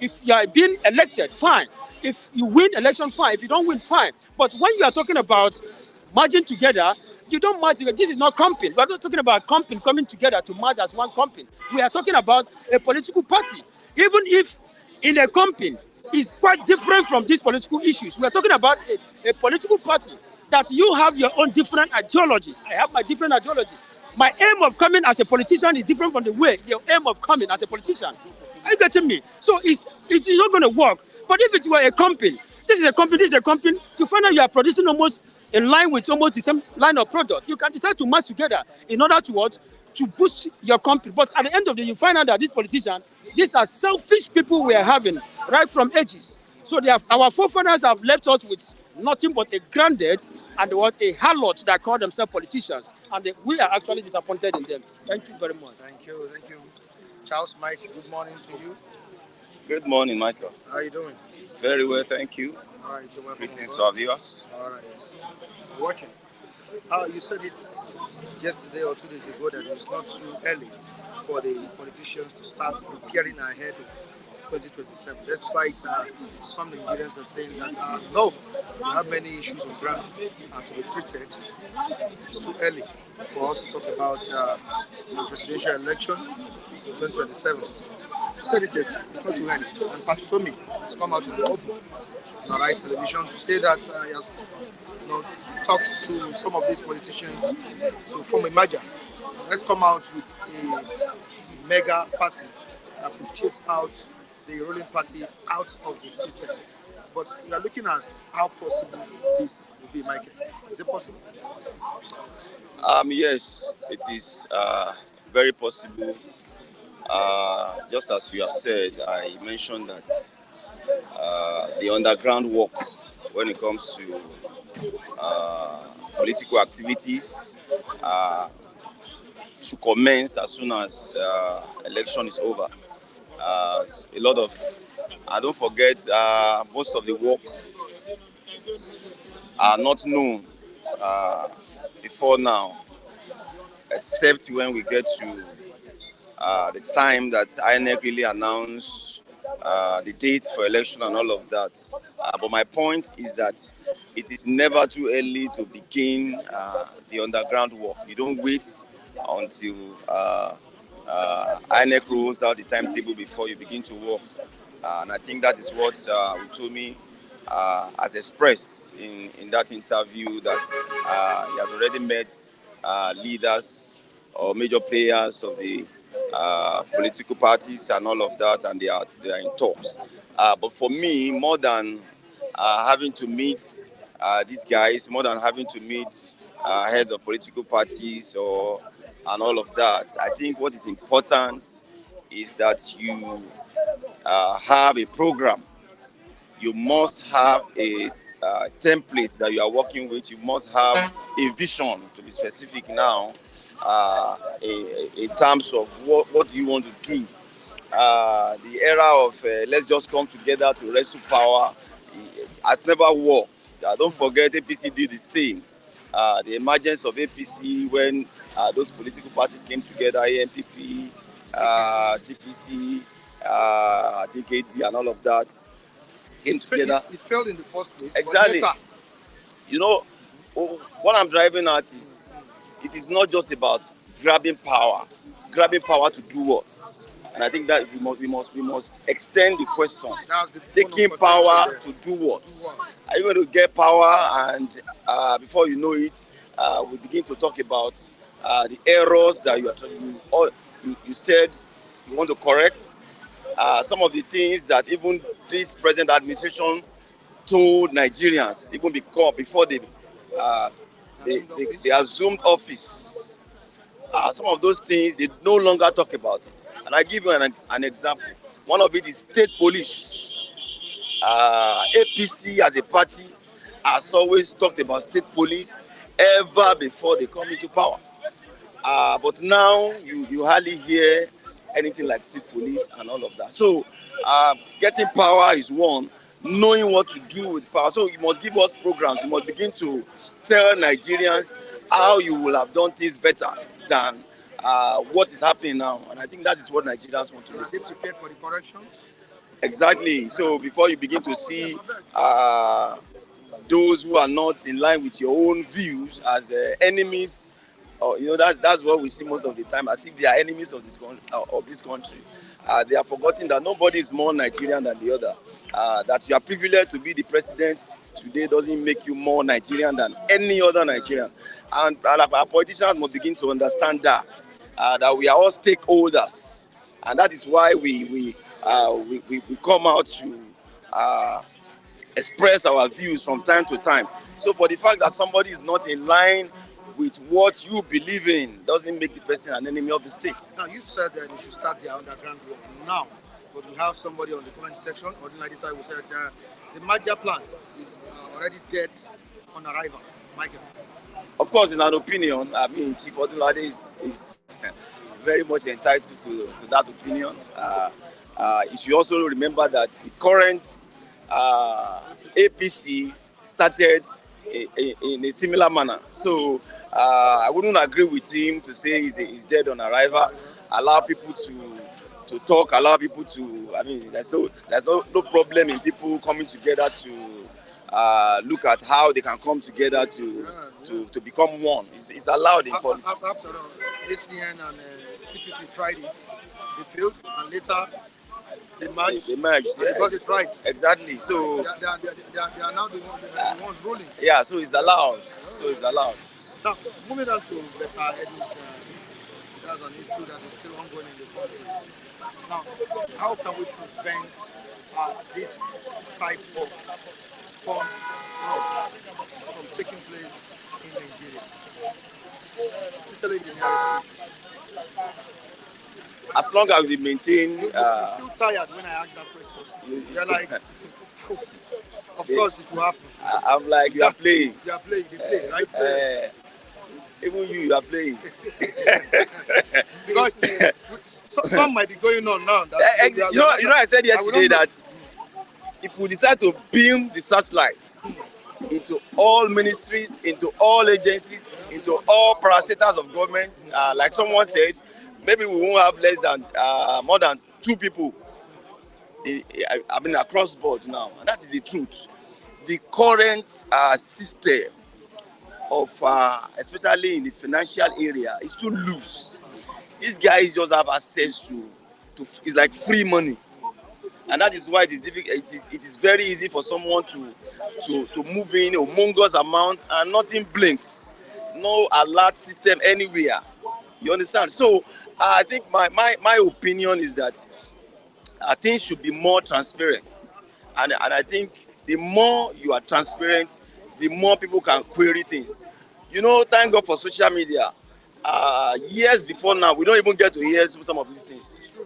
if you are being elected, fine. If you win election, fine. If you don't win, fine. But when you are talking about merging together, you don't merge together. This is not company. We are not talking about company coming together to merge as one company. We are talking about a political party. Even if in a company is quite different from these political issues. We are talking about a political party that you have your own different ideology. I have my different ideology. My aim of coming as a politician is different from the way your aim of coming as a politician. Are you getting me? So it's not going to work. But if it were a company, this is a company, you find out you are producing almost in line with almost the same line of product. You can decide to merge together in order to what? To boost your company. But at the end of the day, you find out that these politicians, these are selfish people we are having right from ages. So our forefathers have left us with nothing but a grounded and a harlot that call themselves politicians. And we are actually disappointed in them. Thank you very much. Thank you. Charles, Mike, good morning to you. Good morning, Michael. How are you doing? Very well, thank you. All right, so welcome. Greetings to our viewers. All right, yes. Watching. You said it yesterday or 2 days ago that it's not too early for the politicians to start preparing ahead of 2027, despite some Nigerians are saying that no, we have many issues on ground to be treated. It's too early for us to talk about the presidential election 2027. I said it yesterday, it's not too early. And Utomi has come out in the open on Arise Television to say that he has talked to some of these politicians to form a merger. Let's come out with a mega party that will chase out the ruling party out of the system. But we are looking at how possible this will be, Michael. Is it possible? Yes, it is very possible. Just as you have said, I mentioned that the underground work when it comes to political activities should commence as soon as election is over. A lot of, don't forget, most of the work are not known before now, except when we get to the time that INEC really announced the dates for election and all of that. But my point is that it is never too early to begin the underground work. You don't wait until INEC rolls out the timetable before you begin to work. And I think that is what Utomi has expressed in that interview, that he has already met leaders or major players of the political parties and all of that, and they are in talks. But for me, more than having to meet these guys, more than having to meet heads of political parties and all of that, I think what is important is that you have a program. You must have a template that you are working with. You must have a vision, to be specific now, in terms of what do you want to do. The era of let's just come together to wrestle power has never worked. Don't forget, APC did the same. The emergence of APC when those political parties came together, ANPP, CPC, I think AD and all of that came together. It failed in the first place. Exactly. You know, what I'm driving at is, it is not just about grabbing power to do what. And I think that we must extend the question. Taking power to do what? Are you going to get power and before you know it, we begin to talk about the errors that you said we want to correct some of the things that even this present administration told Nigerians, even before they assumed office. Some of those things, they no longer talk about it. And I give you an example. One of it is state police. APC as a party has always talked about state police ever before they come into power. But now you hardly hear anything like state police and all of that. So getting power is one, knowing what to do with power. So you must give us programs. You must begin to tell Nigerians how you will have done things better than what is happening now. And I think that is what Nigerians want to do. Are they prepared for the corrections? Exactly. So before you begin to see those who are not in line with your own views as enemies, that's what we see most of the time, as if they are enemies of this country. They are forgetting that nobody is more Nigerian than the other. That you are privileged to be the president today doesn't make you more Nigerian than any other Nigerian. And our politicians must begin to understand that we are all stakeholders, and that is why we come out to express our views from time to time. So for the fact that somebody is not in line with what you believe in doesn't make the person an enemy of the state. Now, you said that you should start their underground work now, but we have somebody on the comment section, or the editor, who said the Maja plan is already dead on arrival. Michael. Of course, it's an opinion. I mean, Chief Odunlade is very much entitled to that opinion. You should also remember that the current APC started in a similar manner. So I wouldn't agree with him to say he's dead on arrival. Allow people to talk, allow people to, I mean, there's no problem in people coming together to look at how they can come together to become one. It's allowed in politics. After all, ACN and CPC tried it, they failed, and later they merged. They got it right. Exactly. So they are now the ones ruling. Yeah. So it's allowed. Now, moving on to better Eddie's issue. That's an issue that is still ongoing in the country. Now, how can we prevent this type of form fraud from taking place in Nigeria, especially in the nearest future? As long as we maintain. You feel tired when I ask that question. You're like, of course it will happen. I'm like, you are playing. You are playing, they play, right? Even you are playing. Because some might be going on now. I said yesterday that if we decide to beam the searchlights into all ministries, into all agencies, into all parastatals of government, like someone said, maybe we won't have less than more than 2 people. I mean, across board now, and that is the truth. The current system of, especially in the financial area, is too loose. These guys just have access to it's like free money, and that is why it is difficult. It is very easy for someone to move in a humongous amount and nothing blinks. No alert system anywhere. You understand? So I think my opinion is that things should be more transparent, and I think the more you are transparent, the more people can query things. Thank God for social media. Years before now, we don't even get to hear some of these things.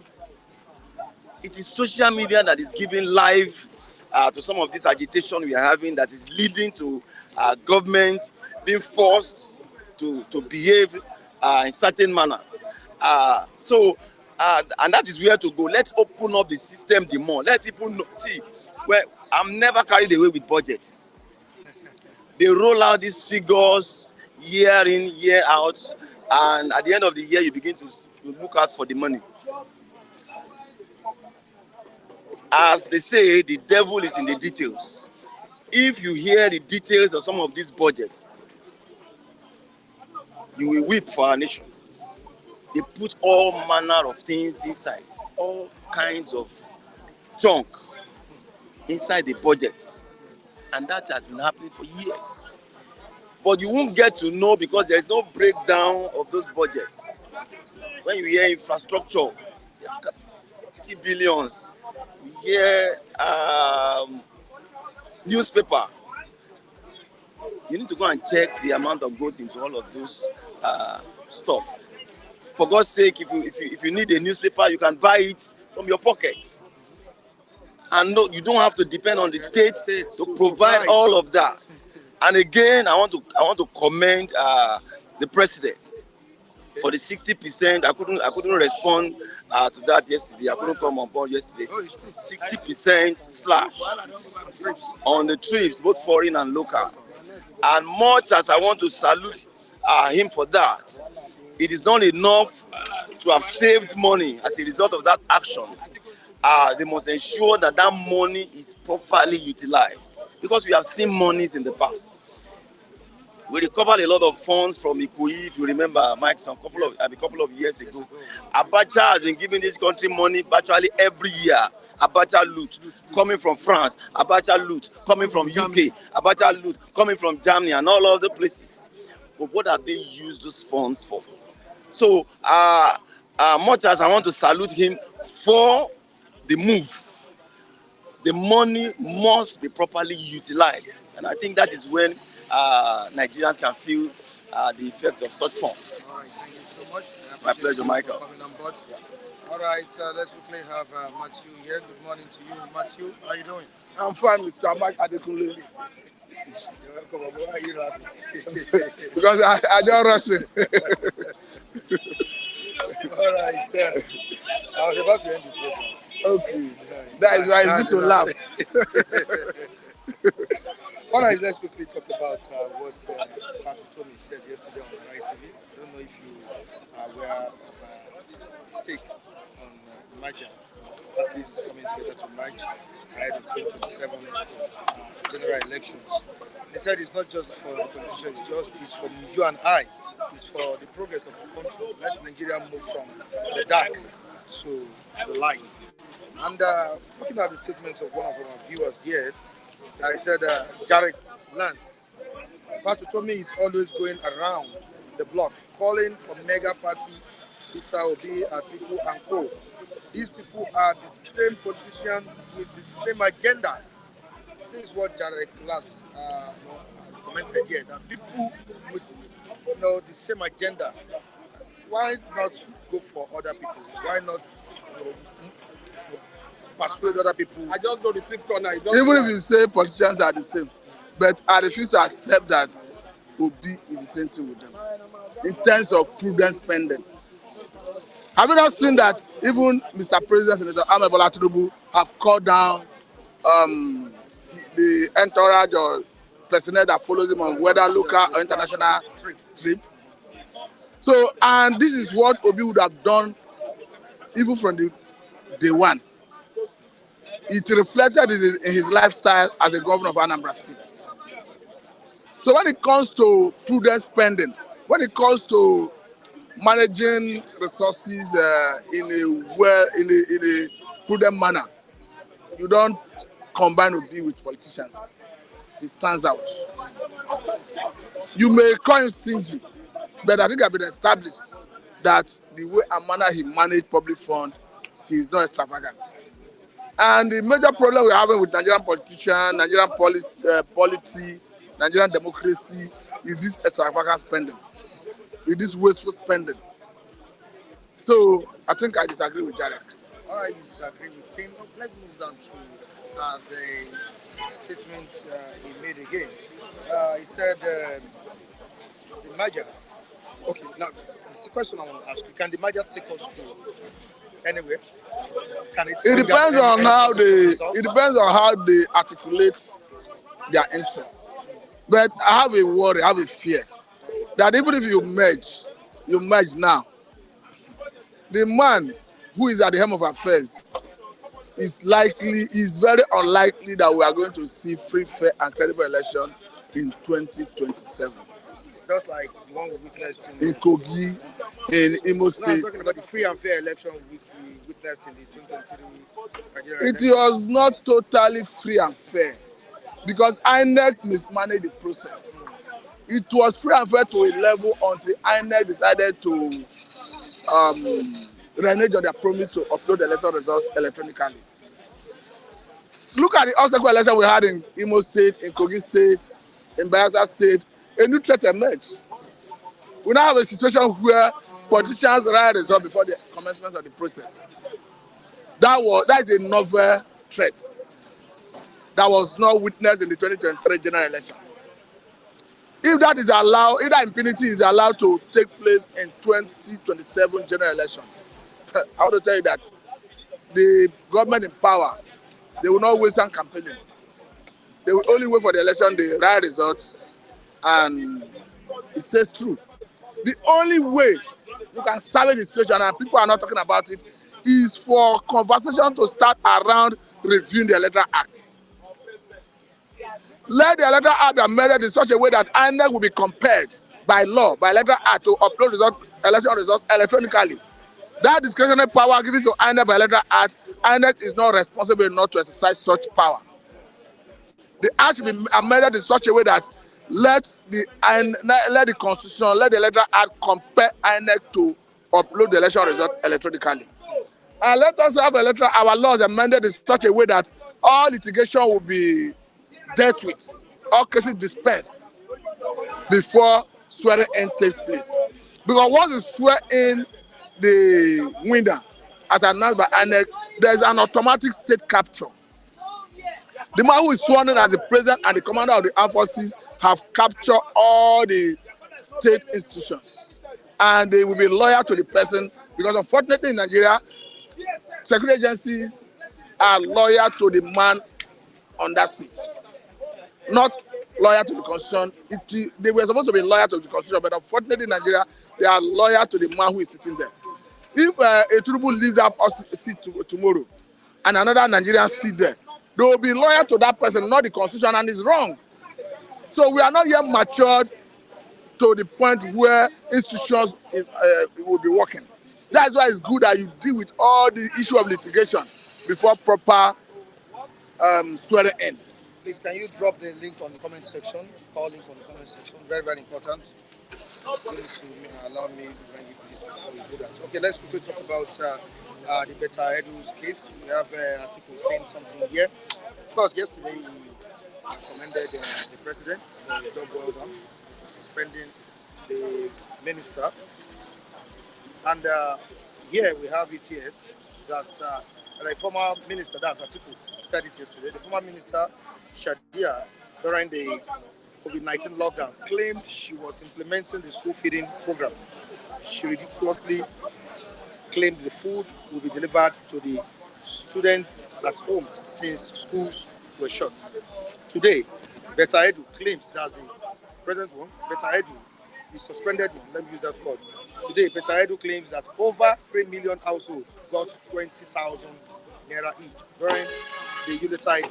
It is social media that is giving life to some of this agitation we are having, that is leading to government being forced to behave in certain manner. And that is where to go. Let's open up the system the more. Let people know. See, I'm never carried away with budgets. They roll out these figures year in, year out, and at the end of the year, you begin to look out for the money. As they say, the devil is in the details. If you hear the details of some of these budgets, you will weep for our nation. They put all manner of things inside, all kinds of junk inside the budgets, and that has been happening for years. But you won't get to know because there is no breakdown of those budgets. When you hear infrastructure, see billions. We hear newspaper. You need to go and check the amount that goes into all of those stuff. For God's sake, if you need a newspaper, you can buy it from your pockets. And no, you don't have to depend on the state to provide all of that. And again, I want to commend the president for the 60%. I couldn't respond to that yesterday. I couldn't come on board yesterday. 60% slash on the trips, both foreign and local. And much as I want to salute him for that, it is not enough to have saved money as a result of that action. They must ensure that that money is properly utilized, because we have seen monies in the past. We recovered a lot of funds from Ikoyi, if you remember, Mike, a couple of years ago. Abacha has been giving this country money virtually every year. Abacha loot coming from France, Abacha loot coming from UK, Abacha loot coming from Germany and all other places. But what have they used those funds for? So, much as I want to salute him for the move, the money must be properly utilized. And I think that is when Nigerians can feel the effect of such funds. All right, thank you so much. It's my pleasure, Michael. Coming on board. All right, let's quickly have Matthew here. Good morning to you, Matthew. How are you doing? I'm fine, Mr. Mike Atiku. You're welcome. Why are you laughing? Because I don't rush it. All right, I was about to end the program. Okay. That is why it's good to laugh. All right, let's quickly talk about what Utomi said yesterday on the ICV. I don't know if you are aware of the stake on the merger. Parties coming together to merge ahead of 2027 general elections. They said it's not just for the politicians, it's for you and I. It's for the progress of the country. Let Nigeria move from the dark to the light. And looking at the statements of one of our viewers here, I said, Jarek Lance, Utomi is always going around the block, calling for mega party, Peter Obi, Atiku, and co. These people are the same politicians with the same agenda. This is what Jarek Lance commented here, that people with the same agenda. Why not go for other people? Why not persuade other people? I just go to the corner. Even if you say politicians are the same, but I refuse to accept that Obi is the same thing with them in terms of prudent spending. Have you not seen that even Mr. President, Senator Ahmed Bola Tinubu have called down the entourage or personnel that follows him on whether local or international trip? So, and this is what Obi would have done even from the day one. It reflected in his lifestyle as a governor of Anambra State. So when it comes to prudent spending, when it comes to managing resources in a prudent manner, you don't combine Obi with politicians. It stands out. You may call him stingy, but I think it's been established that the way and manner he managed public fund, he is not extravagant. And the major problem we're having with Nigerian politicians, Nigerian polity, Nigerian democracy is this extravagant spending, with this wasteful spending. So I think I disagree with Jarek. All right, you disagree with him. Let's move down to the statement he made again. He said the merger. Okay, now the question I want to ask you: can the merger take us to anywhere? Can it? It depends on how they articulate their interests. But I have a worry, I have a fear that even if you merge now, the man who is at the helm of affairs is very unlikely that we are going to see free, fair, and credible election in 2027. Just like the one we witnessed in Kogi, in Imo State. I'm talking about the free and fair election we witnessed in the 2023 Nigerian election. It was not totally free and fair because INEC mismanaged the process. It was free and fair to a level until INEC decided to renege on their promise to upload the electoral results electronically. Look at the obstacle election we had in Imo State, in Kogi State, in Bayelsa State. A new threat emerged. We now have a situation where politicians write results before the commencement of the process. That is a novel threat that was not witnessed in the 2023 general election. If that is allowed, if that impunity is allowed to take place in 2027 general election, I want to tell you that the government in power, they will not waste on campaigning. They will only wait for the election, the right results, and it says true. The only way you can salvage the situation, and people are not talking about it, is for conversation to start around reviewing the Electoral Act. Let the Electoral Act be amended in such a way that INEC will be compelled by law, by Electoral Act, to upload election results electronically. That discretionary power given to INEC by Electoral Act, INEC is not responsible enough to exercise such power. The Act should be amended in such a way that let the Constitution, let the Electoral Act compel INEC to upload the election result electronically. And let us have our laws amended in such a way that all litigation will be dealt with, all cases dispensed before swearing in takes place. Because once you swear in the winner, as announced by INEC, there is an automatic state capture. The man who is sworn in as the president and the commander of the armed forces have captured all the state institutions, and they will be loyal to the person, because unfortunately in Nigeria, security agencies are loyal to the man on that seat, not loyal to the constitution. They were supposed to be loyal to the constitution, but unfortunately in Nigeria, they are loyal to the man who is sitting there. If Atiku leaves that seat tomorrow and another Nigerian sit there, they will be loyal to that person, not the constitution, and it's wrong. So we are not yet matured to the point where institutions will be working. That's why it's good that you deal with all the issue of litigation before proper swearing in. Please, can you drop the link on the comment section? Call link on the comment section. Very, very important. Going to allow me to bring you this before we do that. Okay, let's quickly talk about the Beta Edu's case. We have Atiku saying something here. Of course, yesterday he commended the president for the job well done for suspending the minister. And here we have it here that the former minister, that's Atiku, said it yesterday. The former minister, Shadia, during the COVID-19 lockdown, claimed she was implementing the school feeding program. She ridiculously claimed the food will be delivered to the students at home since schools were shut. Today, Beta Edu claims that's the present one. Beta Edu, the suspended one, let me use that word. Today, Beta Edu claims that over 3 million households got 20,000 naira each during the Yuletide.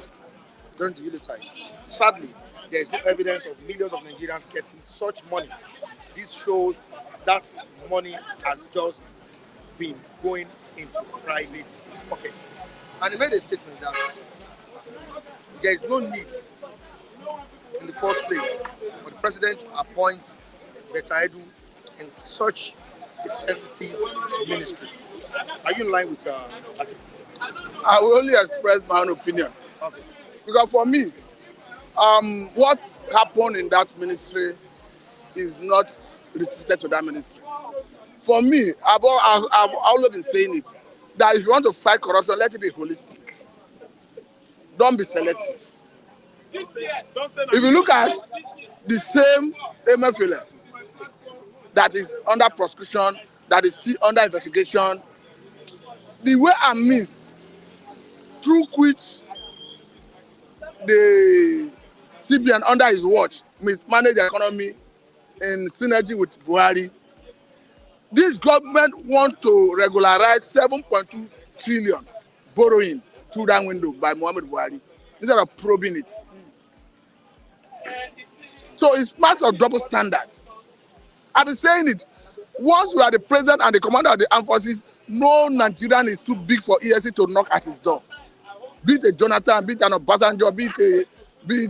Sadly, there is no evidence of millions of Nigerians getting such money. This shows that money has just been going into private pockets. And he made a statement that there is no need in the first place for the president to appoint Beta Edu in such a sensitive ministry. Are you in line with Atiku? I will only express my own opinion. Okay. Because for me, what happened in that ministry is not restricted to that ministry. For me, I've always been saying it, that if you want to fight corruption, let it be holistic. Don't be selective. If you look at the same Emefiele that is under prosecution, that is still under investigation, the way and means through which the CBN under his watch mismanaged the economy in synergy with Buhari, this government want to regularize 7.2 trillion borrowing through that window by Muhammad Buhari instead of probing it. So it's matter of double standard. I've been saying it. Once you are the president and the commander of the armed forces, no Nigerian is too big for ESC to knock at his door. Be it a Jonathan, be it an Obasanjo, be it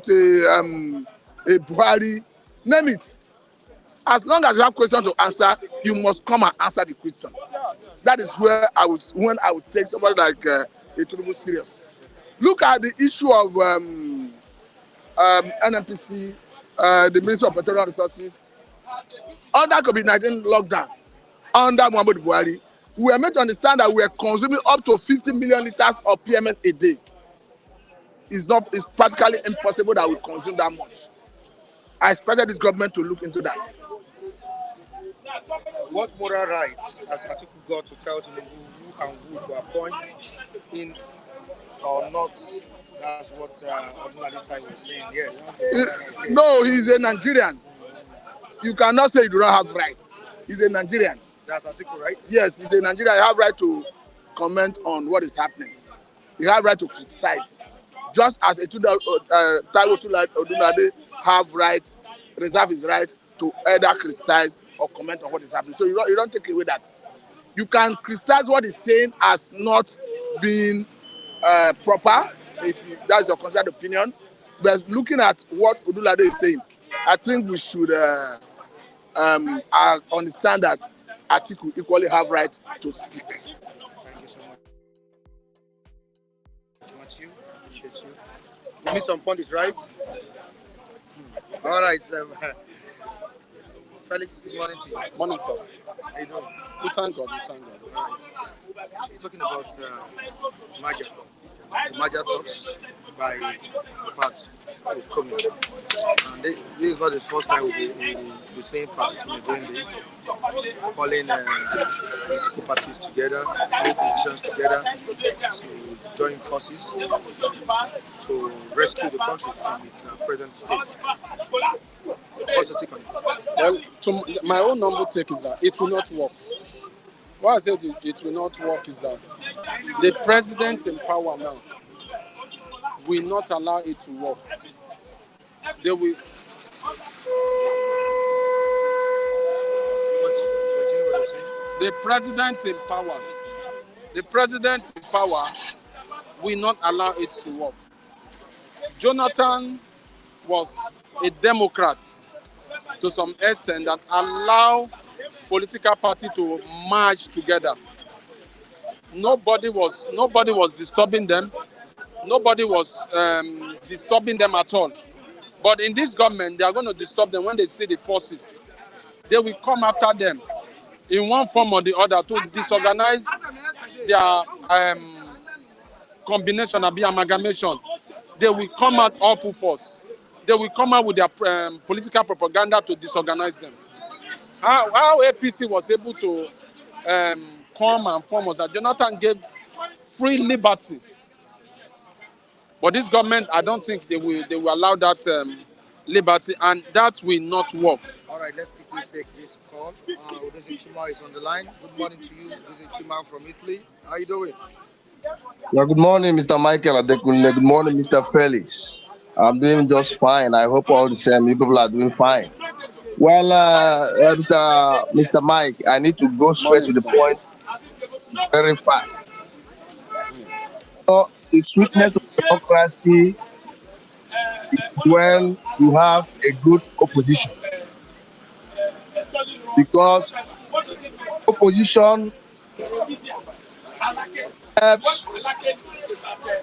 a Buhari, name it. As long as you have questions to answer, you must come and answer the question. That is where when I would take somebody like Atiku serious. Look at the issue of NNPC, the Ministry of Petroleum Resources, under COVID-19 lockdown, under Muhammadu Buhari. We were made to understand that we are consuming up to 50 million liters of PMS a day. It's practically impossible that we consume that much. I expected this government to look into that. What moral rights has Atiku got to tell Tinubu who and who to appoint in or not? That's what Odunlade was saying here. No, he's a Nigerian. You cannot say you do not have rights. He's a Nigerian. That's Atiku, right? Yes, he's a Nigerian. You have right to comment on what is happening. You have right to criticize. Just as Taiwo Odunlade have right, reserve his right to either criticize or comment on what is happening. So you don't take away that. You can criticize what he's saying as not being proper, if that's your considered opinion. But looking at what Odunlade is saying, I think we should understand that Atiku equally have right to speak. Thank you so much. You. Appreciate you. You need some point, right? All right. Felix, good morning to you. Morning, sir. How you doing? We thank God. You're talking about Maja. The Maja talks by Pat Utomi. And this is not the first time we'll be seeing Pat Utomi doing this, calling political parties together, politicians together to join forces to rescue the country from its present state. What's your take on it? Well, my own number take is that it will not work. Why I said it will not work is that the president in power now will not allow it to work. They will. The president in power will not allow it to work. Jonathan was a Democrat to some extent that allow political party to merge together. Nobody was disturbing them. Nobody was disturbing them at all. But in this government, they are going to disturb them when they see the forces. They will come after them in one form or the other to disorganize their combination and amalgamation. They will come out all full force. They will come out with their political propaganda to disorganize them. How APC was able to come and form was that Jonathan gave free liberty. But this government, I don't think they will allow that liberty, and that will not work. All right, let's quickly take this call. This is Chima is on the line. Good morning to you. This is Chima from Italy. How you doing? Yeah, good morning, Mr. Michael Adekunle. Good morning, Mr. Felix. I'm doing just fine. I hope all the same people are doing fine. Well, Mr. Mike, I need to go straight to the point very fast. So, the sweetness of democracy is when you have a good opposition. Because opposition helps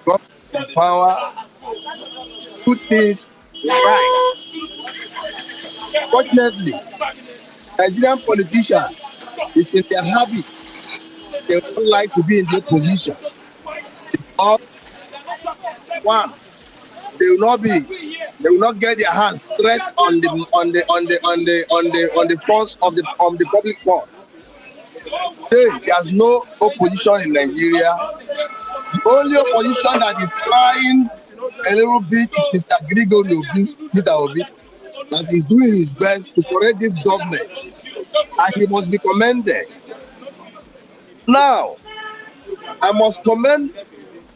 government in power do things right. Fortunately, Nigerian politicians is in their habit. They don't like to be in the opposition. Because one, they will not get their hands straight on the funds of the public funds. There's no opposition in Nigeria. The only opposition that is trying a little bit is Mr. Gregory Obi, that is doing his best to correct this government, and he must be commended. Now, I must commend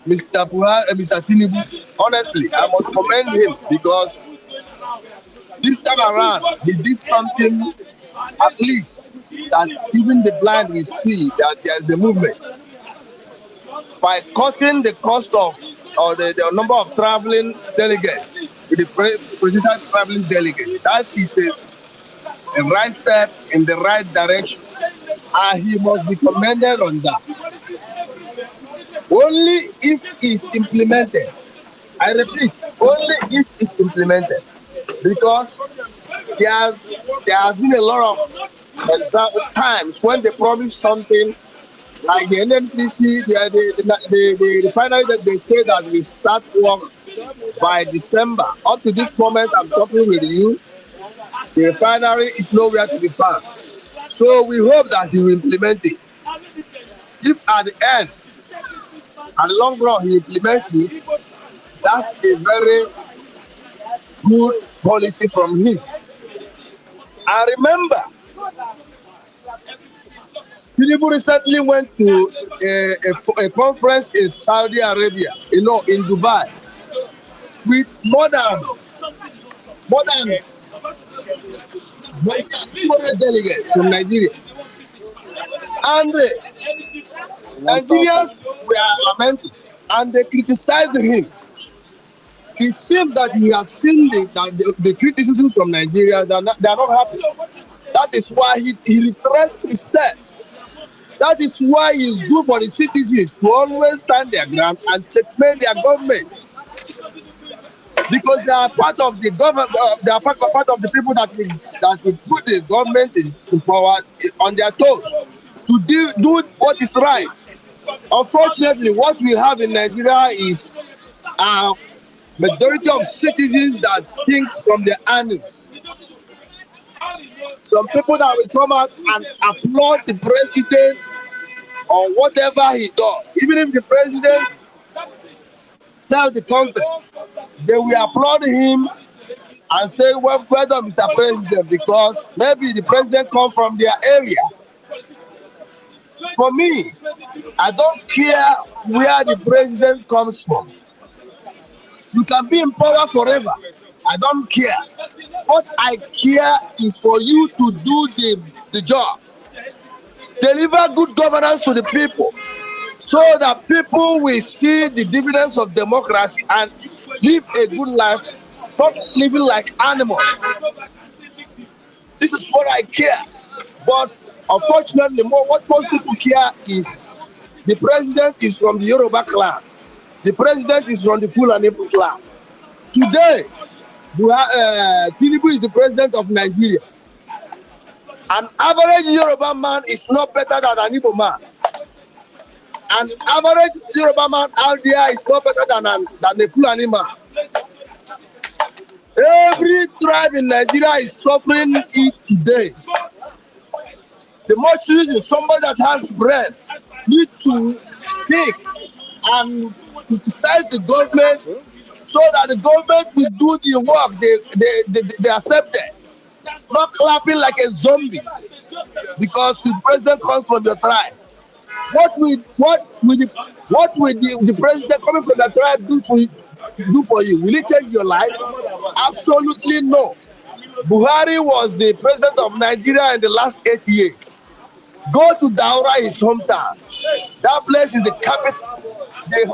Mr. Tinubu. Honestly, I must commend him because this time around he did something at least that even the blind will see that there is a movement. By cutting the cost of or the number of traveling delegates with the presidential traveling delegates, that is a right step in the right direction. and he must be commended on that. Only if it's implemented. I repeat, only if it's implemented, because there has been a lot of times when they promise something, like the NNPC, the refinery that they say that we start work by December. Up to this moment, I'm talking with you, the refinery is nowhere to be found. So we hope that he will implement it. If at the end, at the long run, he implements it, that's a very good policy from him. I remember Tinubu recently went to a conference in Saudi Arabia, in Dubai, with more than 200 delegates from Nigeria. And Nigerians were lamenting and they criticized him. It seems that he has seen the criticism from Nigeria. They are not happy. That is why he retraced his steps. That is why it's good for the citizens to always stand their ground and checkmate their government, because they are part of the government. They are part of the people that will put the government in power on their toes to do what is right. Unfortunately, what we have in Nigeria is a majority of citizens that thinks from their anus. Some people that will come out and applaud the president or whatever he does. Even if the president tells the country, they will applaud him and say, well done, Mr. President, because maybe the president comes from their area. For me, I don't care where the president comes from. You can be in power forever. I don't care. What I care is for you to do the job. Deliver good governance to the people so that people will see the dividends of democracy and live a good life, not living like animals. This is what I care. But unfortunately, what most people care is the president is from the Yoruba clan. The president is from the Fulani clan. Today, Tinubu is the president of Nigeria. An average Yoruba man is not better than an Igbo man. An average Yoruba man out there is not better than a Fulani man. Every tribe in Nigeria is suffering it today. The much reason somebody that has brain need to think and criticize the government so that the government will do the work they accepted. Not clapping like a zombie because the president comes from your tribe. What will the president coming from the tribe do for you? Will it change your life? Absolutely no. Buhari was the president of Nigeria in the last 8 years. Go to Daura, his hometown. That place is the capital,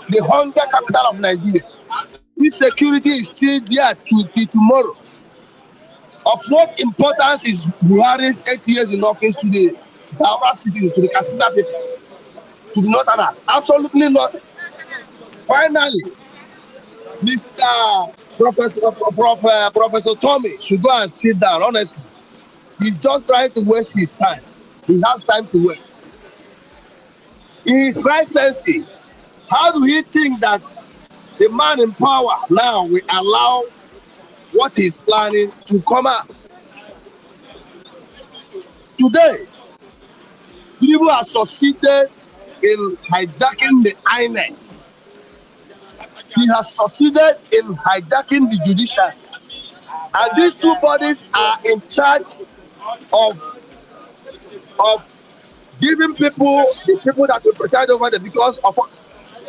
the hunger capital of Nigeria. Insecurity is still there till tomorrow. Of what importance is Buhari's 8 years in office to the Daura citizens, to the Katsina people, to the Northerners? Absolutely not. Finally, Mr. Professor Utomi should go and sit down. Honestly, he's just trying to waste his time. He has time to waste. In his right senses, how do he think that the man in power now will allow what he's planning to come out? Today, Tinubu has succeeded in hijacking the INEC. He has succeeded in hijacking the judiciary. And these two bodies are in charge of giving people, the people that will preside over them, because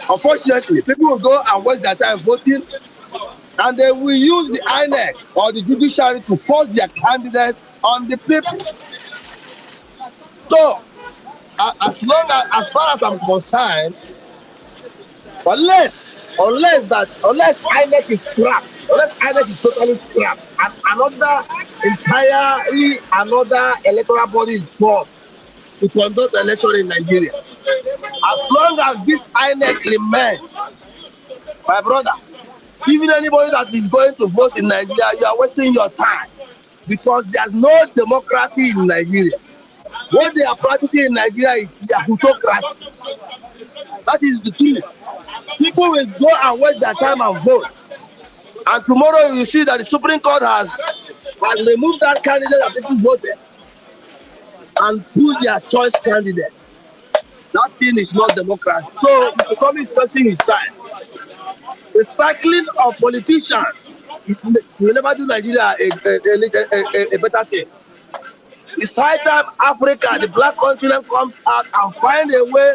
unfortunately, people will go and waste their time voting, and they will use the INEC or the judiciary to force their candidates on the people. So, as far as I'm concerned, unless INEC is scrapped, unless INEC is totally scrapped, and another electoral body is formed, to conduct election in Nigeria. As long as this INEC remains, my brother, even anybody that is going to vote in Nigeria, you are wasting your time because there's no democracy in Nigeria. What they are practicing in Nigeria is yahutocracy. That is the truth. People will go and waste their time and vote. And tomorrow you see that the Supreme Court has removed that candidate that people voted and put their choice candidate. That thing is not democracy. So Mr. Tommy is wasting his time. The cycling of politicians will never do Nigeria a better thing. It's high time Africa, the black continent, comes out and find a way,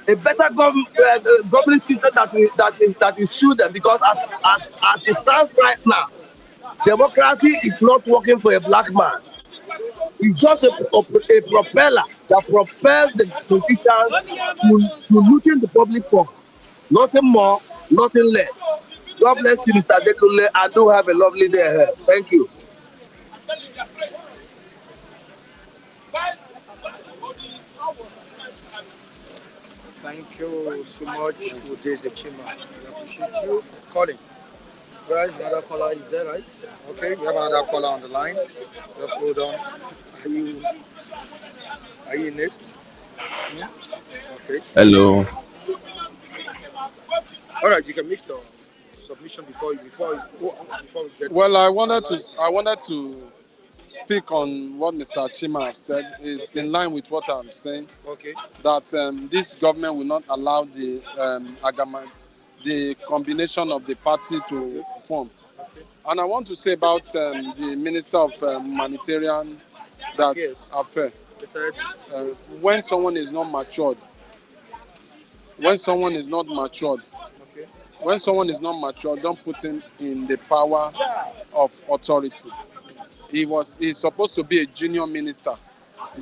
a better governing system that will suit them. Because as it stands right now, democracy is not working for a black man. It's just a propeller that propels the politicians to looting the public funds. Nothing more, nothing less. God bless you, Mr. Dekule, and do have a lovely day ahead. Thank you. Thank you so much, Udeze Chima. We appreciate you for calling. Right, another caller is there, right? Okay, we have another caller on the line. Just hold on. Are you next? Okay. Hello. All right, you can mix the submission before we get. Well, I wanted to speak on what Mr. Chima have said. It's in line with what I'm saying. Okay. That this government will not allow the combination of the party to form. Okay. And I want to say about the Minister of Humanitarian Affairs. When someone is not matured, don't put him in the power of authority. He's supposed to be a junior minister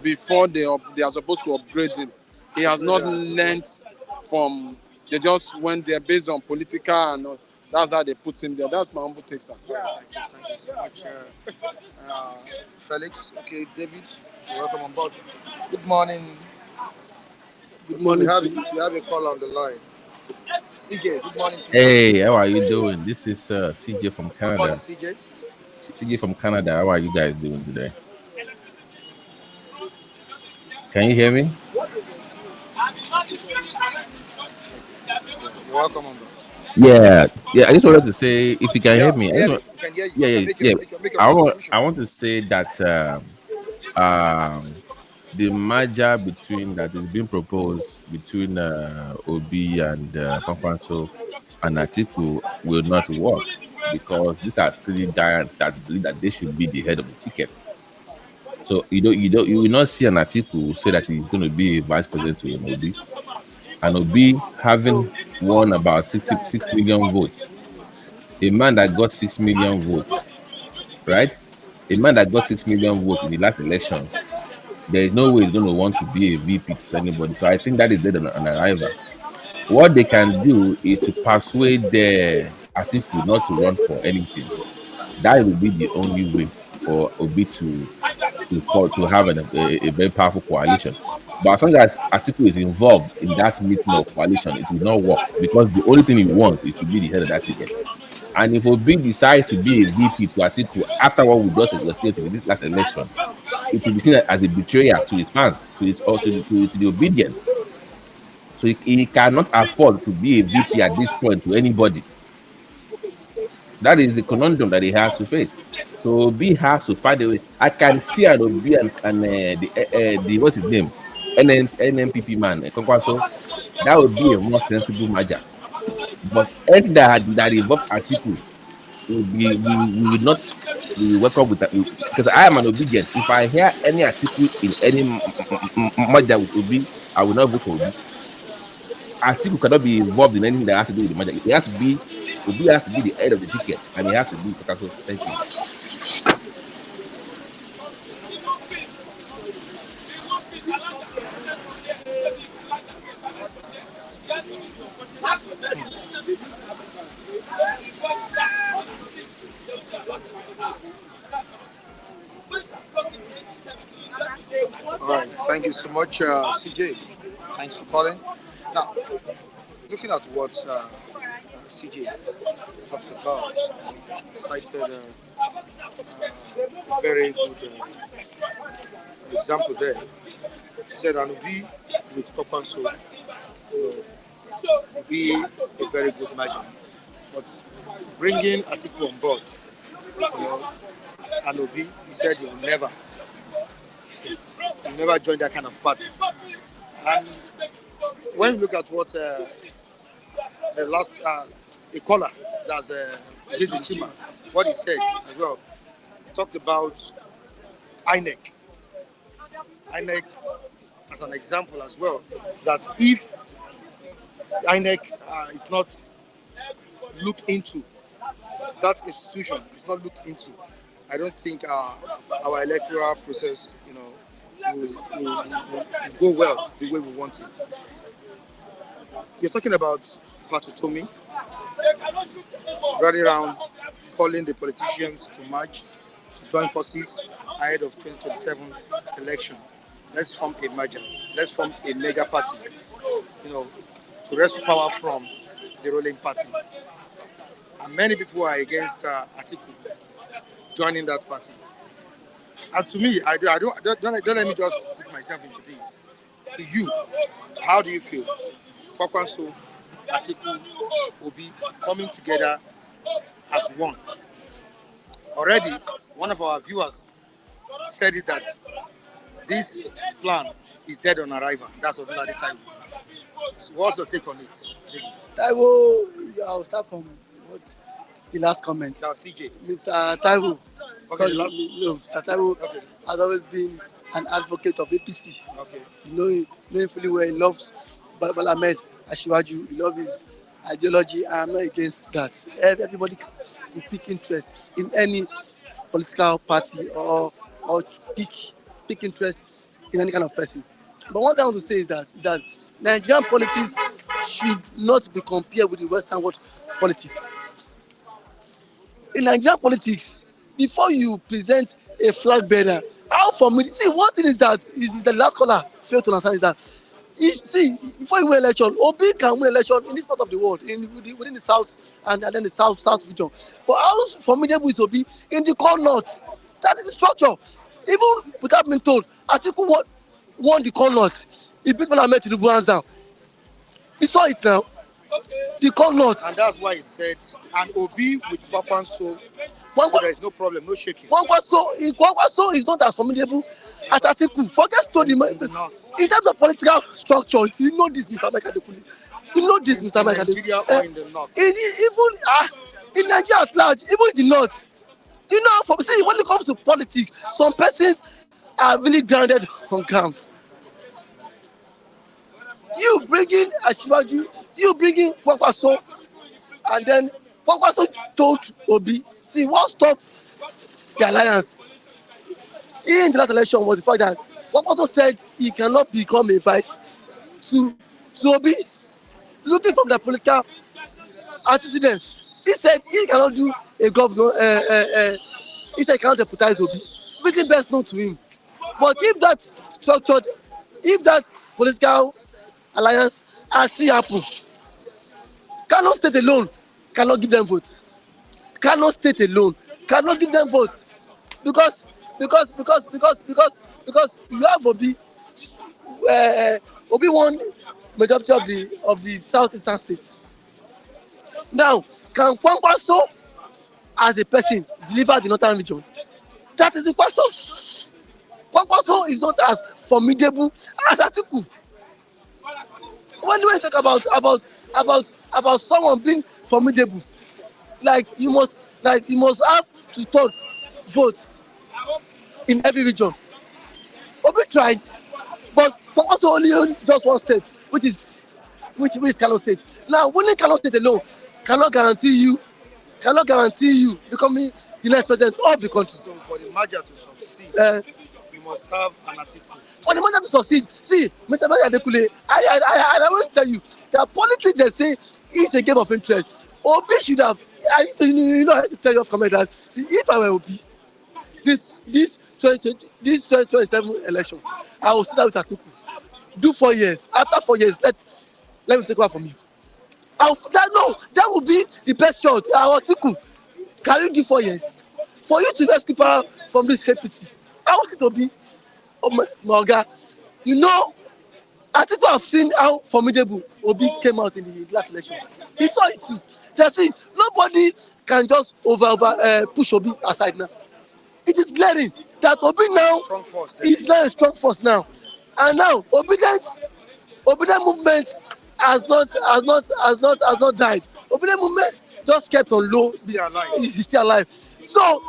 before they are supposed to upgrade him. He has not learned from. They just went there based on political and that's how they put him there. That's my humble take, sir. Thank you so much, Felix. Okay, David, you're welcome on board. Good morning. Good morning. We have a call on the line. CJ, good morning to you. Hey, how are you doing? This is CJ from Canada. Good morning, CJ. CJ from Canada. How are you guys doing today? Can you hear me? You're welcome on board. Yeah. I just wanted to say, if you can hear me, I want to say that the merger that is being proposed between Obi and Kwankwaso and Atiku will not work because these are three giants that believe that they should be the head of the ticket. So you will not see an Atiku say that he's going to be a vice president to an Obi. And Obi having won about 6 million votes. A man that got 6 million votes, right? A man that got 6 million votes in the last election, there is no way he's going to want to be a VP to anybody. So I think that is dead on arrival. What they can do is to persuade the Atiku not to run for anything. That will be the only way for Obi to have a very powerful coalition. But as long as Atiku is involved in that meeting of coalition, it will not work because the only thing he wants is to be the head of that ticket. And if Obi decides to be a VP to Atiku after what we just experienced in this last election, it will be seen as a betrayal to his fans, to the obedience. So he cannot afford to be a VP at this point to anybody. That is the conundrum that he has to face. So Obi has to find a way. I can see an Obi and the what's his name, NNPP man, Kwankwaso. That would be a more sensible merger. But anything that involves Atiku, we will not welcome with that because I am an obedient. If I hear any Atiku in any merger with Obi, I will not vote for Obi. Atiku cannot be involved in anything that has to do with the merger. Obi has to be the head of the ticket, and he has to be Kwankwaso. Thank you. All right. so much, CJ. Thanks for calling. Now, looking at what CJ talked about, cited a very good example there. He said, and we with Kwankwaso will be a very good merger. But bringing Atiku on board, and Obi, he said he will never join that kind of party. And when you look at what the last a caller, that's Jiji Chima, what he said as well, talked about INEC. INEC as an example as well, that if INEC is not looked into, that institution is not looked into, I don't think our electoral process, will go well the way we want it. You're talking about Utomi running around calling the politicians to merge, to join forces ahead of 2027 election. Let's form a merger. Let's form a mega party, to wrestle power from the ruling party. And many people are against Atiku joining that party. And to me, don't let me just put myself into this. To you, how do you feel? Kwankwaso, Atiku, Obi coming together as one. Already, one of our viewers said it that this plan is dead on arrival. That's what the time. So what's your take on it, David? I'll start from what the last comment. That's CJ. Mr. Taiwo. Okay, Mr. Taiwo has always been an advocate of APC. Okay. Knowing fully well he loves Bala Ahmed Asiwaju, he loves his ideology. I am not against that. Everybody can pick interest in any political party or pick interest in any kind of person. But one thing I want to say is that Nigerian politics should not be compared with the Western world politics. In Nigerian politics, before you present a flag bearer, how for me? See, one thing is the last caller failed to understand is that before you win election, Obi can win election in this part of the world, within the south and then the south region. But how formidable is Obi in the core north? That is the structure. Even without being told, Atiku won the core north. He beat Bala Ahmed Tinubu hands down. We saw it now. The core north. And that's why he said, and Obi with Kwankwaso, so there is no problem, no shaking. Kwankwaso is not as formidable as Atiku. Forget to in terms of political structure, you know this, Mr. Michael Dekule. You know this, Mr. Michael Dekule. Nigeria or in the north? Even in Nigeria at large, even in the north. You know, when it comes to politics, some persons are really grounded on ground. You bring in Asiwaju, you bring in Kwankwaso, and then Kwankwaso told Obi, see, what stopped the alliance in the last election was the fact that Kwankwaso said he cannot become a vice to Obi. Looking from the political antecedents, he said he cannot do a governor, he said he cannot deputize Obi. Everything best known to him. But if that structured, if that political alliance actually happen, Kano State alone cannot give them votes. Kano State alone cannot give them votes because you have Obi. Obi won majority of the southeastern states. Now, can Kwankwaso as a person deliver the northern region? That is the question. Kwankwaso is not as formidable as Atiku. When we talk about someone being formidable, you must have to turn votes in every region. Obi tried, but Kwankwaso only just one state, which is Kano State. Now, winning Kano State alone cannot guarantee you becoming the next president of the country. So for the merger to succeed, we must have an Atiku. For the merger to succeed, see, Mr. Dekule, I always tell you that politics, they say, is a game of interest. Obi should have, I used to tell you off comment that, see, if I were Obi, this 2027 election, I will sit down with Atiku. Do 4 years. After 4 years, let me take over from you. That would be the best shot. Atiku, can you give 4 years for you to rescue power from this APC? I want it to be Morga. You know, Atiku have seen how formidable Obi came out in the last election. He saw it too. That's it. Nobody can just push Obi aside now. It is glaring that Obi now is now a strong force now, and now obedient movement has not died. Obedient movement just kept on low. He's still alive. So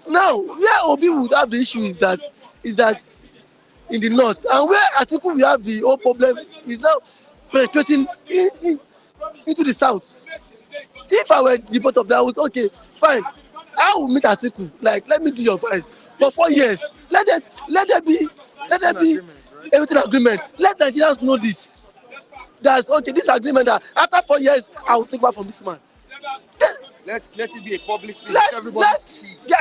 now where Obi would have the issue is that in the north, and where Atiku will have the whole problem is now penetrating into the south. If I were the both of that, I would okay, fine. I will meet Atiku. Like, let me do your advice for 4 years. Let there be everything agreement. Let Nigerians know this. That's okay. This agreement that after 4 years, I will take back from this man. Let it be a public thing. Let everybody see. Yeah,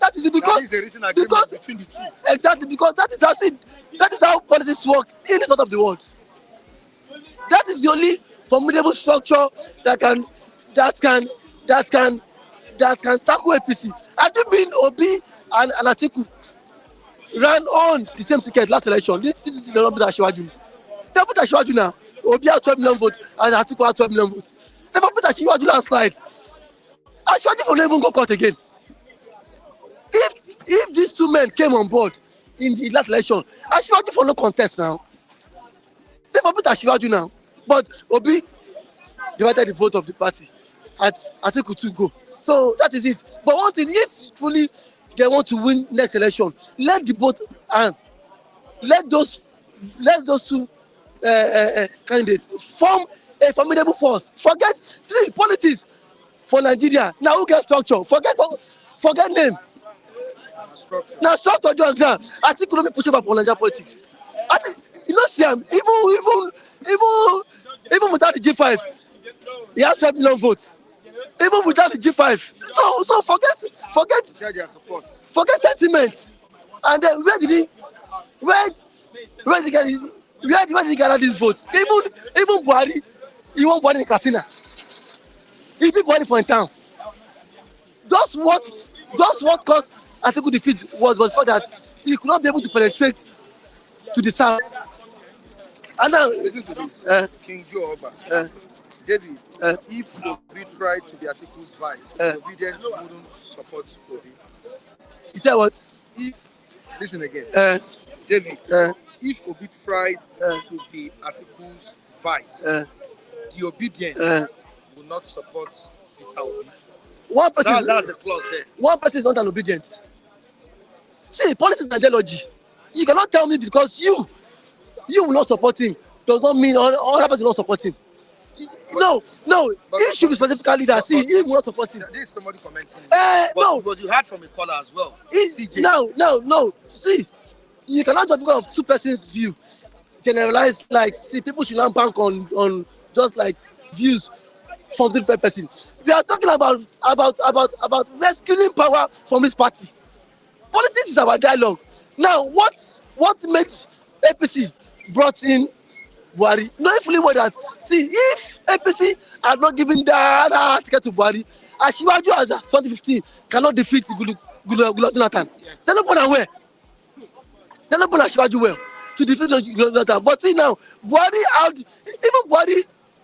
that is it because there is a written agreement between the two. Exactly, because that is how politics work in this part of the world. That is the only formidable structure that can tackle APC. Had it been Obi and Atiku ran on the same ticket last election, this is the number that Asiwaju. They put Asiwaju now. Obi had 12 million votes and Atiku had 12 million votes. They put Asiwaju landslide. Asiwaju will not even go court again. If these two men came on board in the last election, Asiwaju for no contest now. They put Asiwaju now. But Obi divided the vote of the party at Atiku to go. So that is it. But one thing, if truly they want to win next election, let the both and let those two candidates form a formidable force. Forget politics for Nigeria. Now who get structure? Forget name. Now structure do understand. Atiku no be push over for Nigeria politics. You know, see him even without the G5, he has 12 million votes. Even without the G5, so forget sentiment. And then where did he get these votes? Even Buhari, he won Buhari in Katsina. He beat Buhari for in town. Just what caused Atiku defeat was for that he could not be able to penetrate to the south. And now listen to this, King Joe Oba. David, if Obi tried to be Atiku's vice, obedient wouldn't support Obi. He said what? Listen again. David, if Obi tried to be Atiku's vice, the obedient will not support Peter Obi. That's the clause there. One person is not an obedient. See, politics is ideology. You cannot tell me because you will not support him does not mean other person will not support him. No. It should be specifically that. See, he will not support him. There is somebody commenting. No. But you heard from a caller as well. No. See, you cannot just because of two persons' view generalize. Like, see, people should not bank on just like views from different persons. We are talking about rescuing power from this party. Politics is our dialogue. Now, what made APC brought in Buhari? Knowing fully well that, see, if APC had not given that ticket to Buhari, Asiwaju as 2015 cannot defeat Goodluck Jonathan. Yes. They're not born aware. They're not born Asiwaju well to defeat Goodluck Jonathan. But see now, Buhari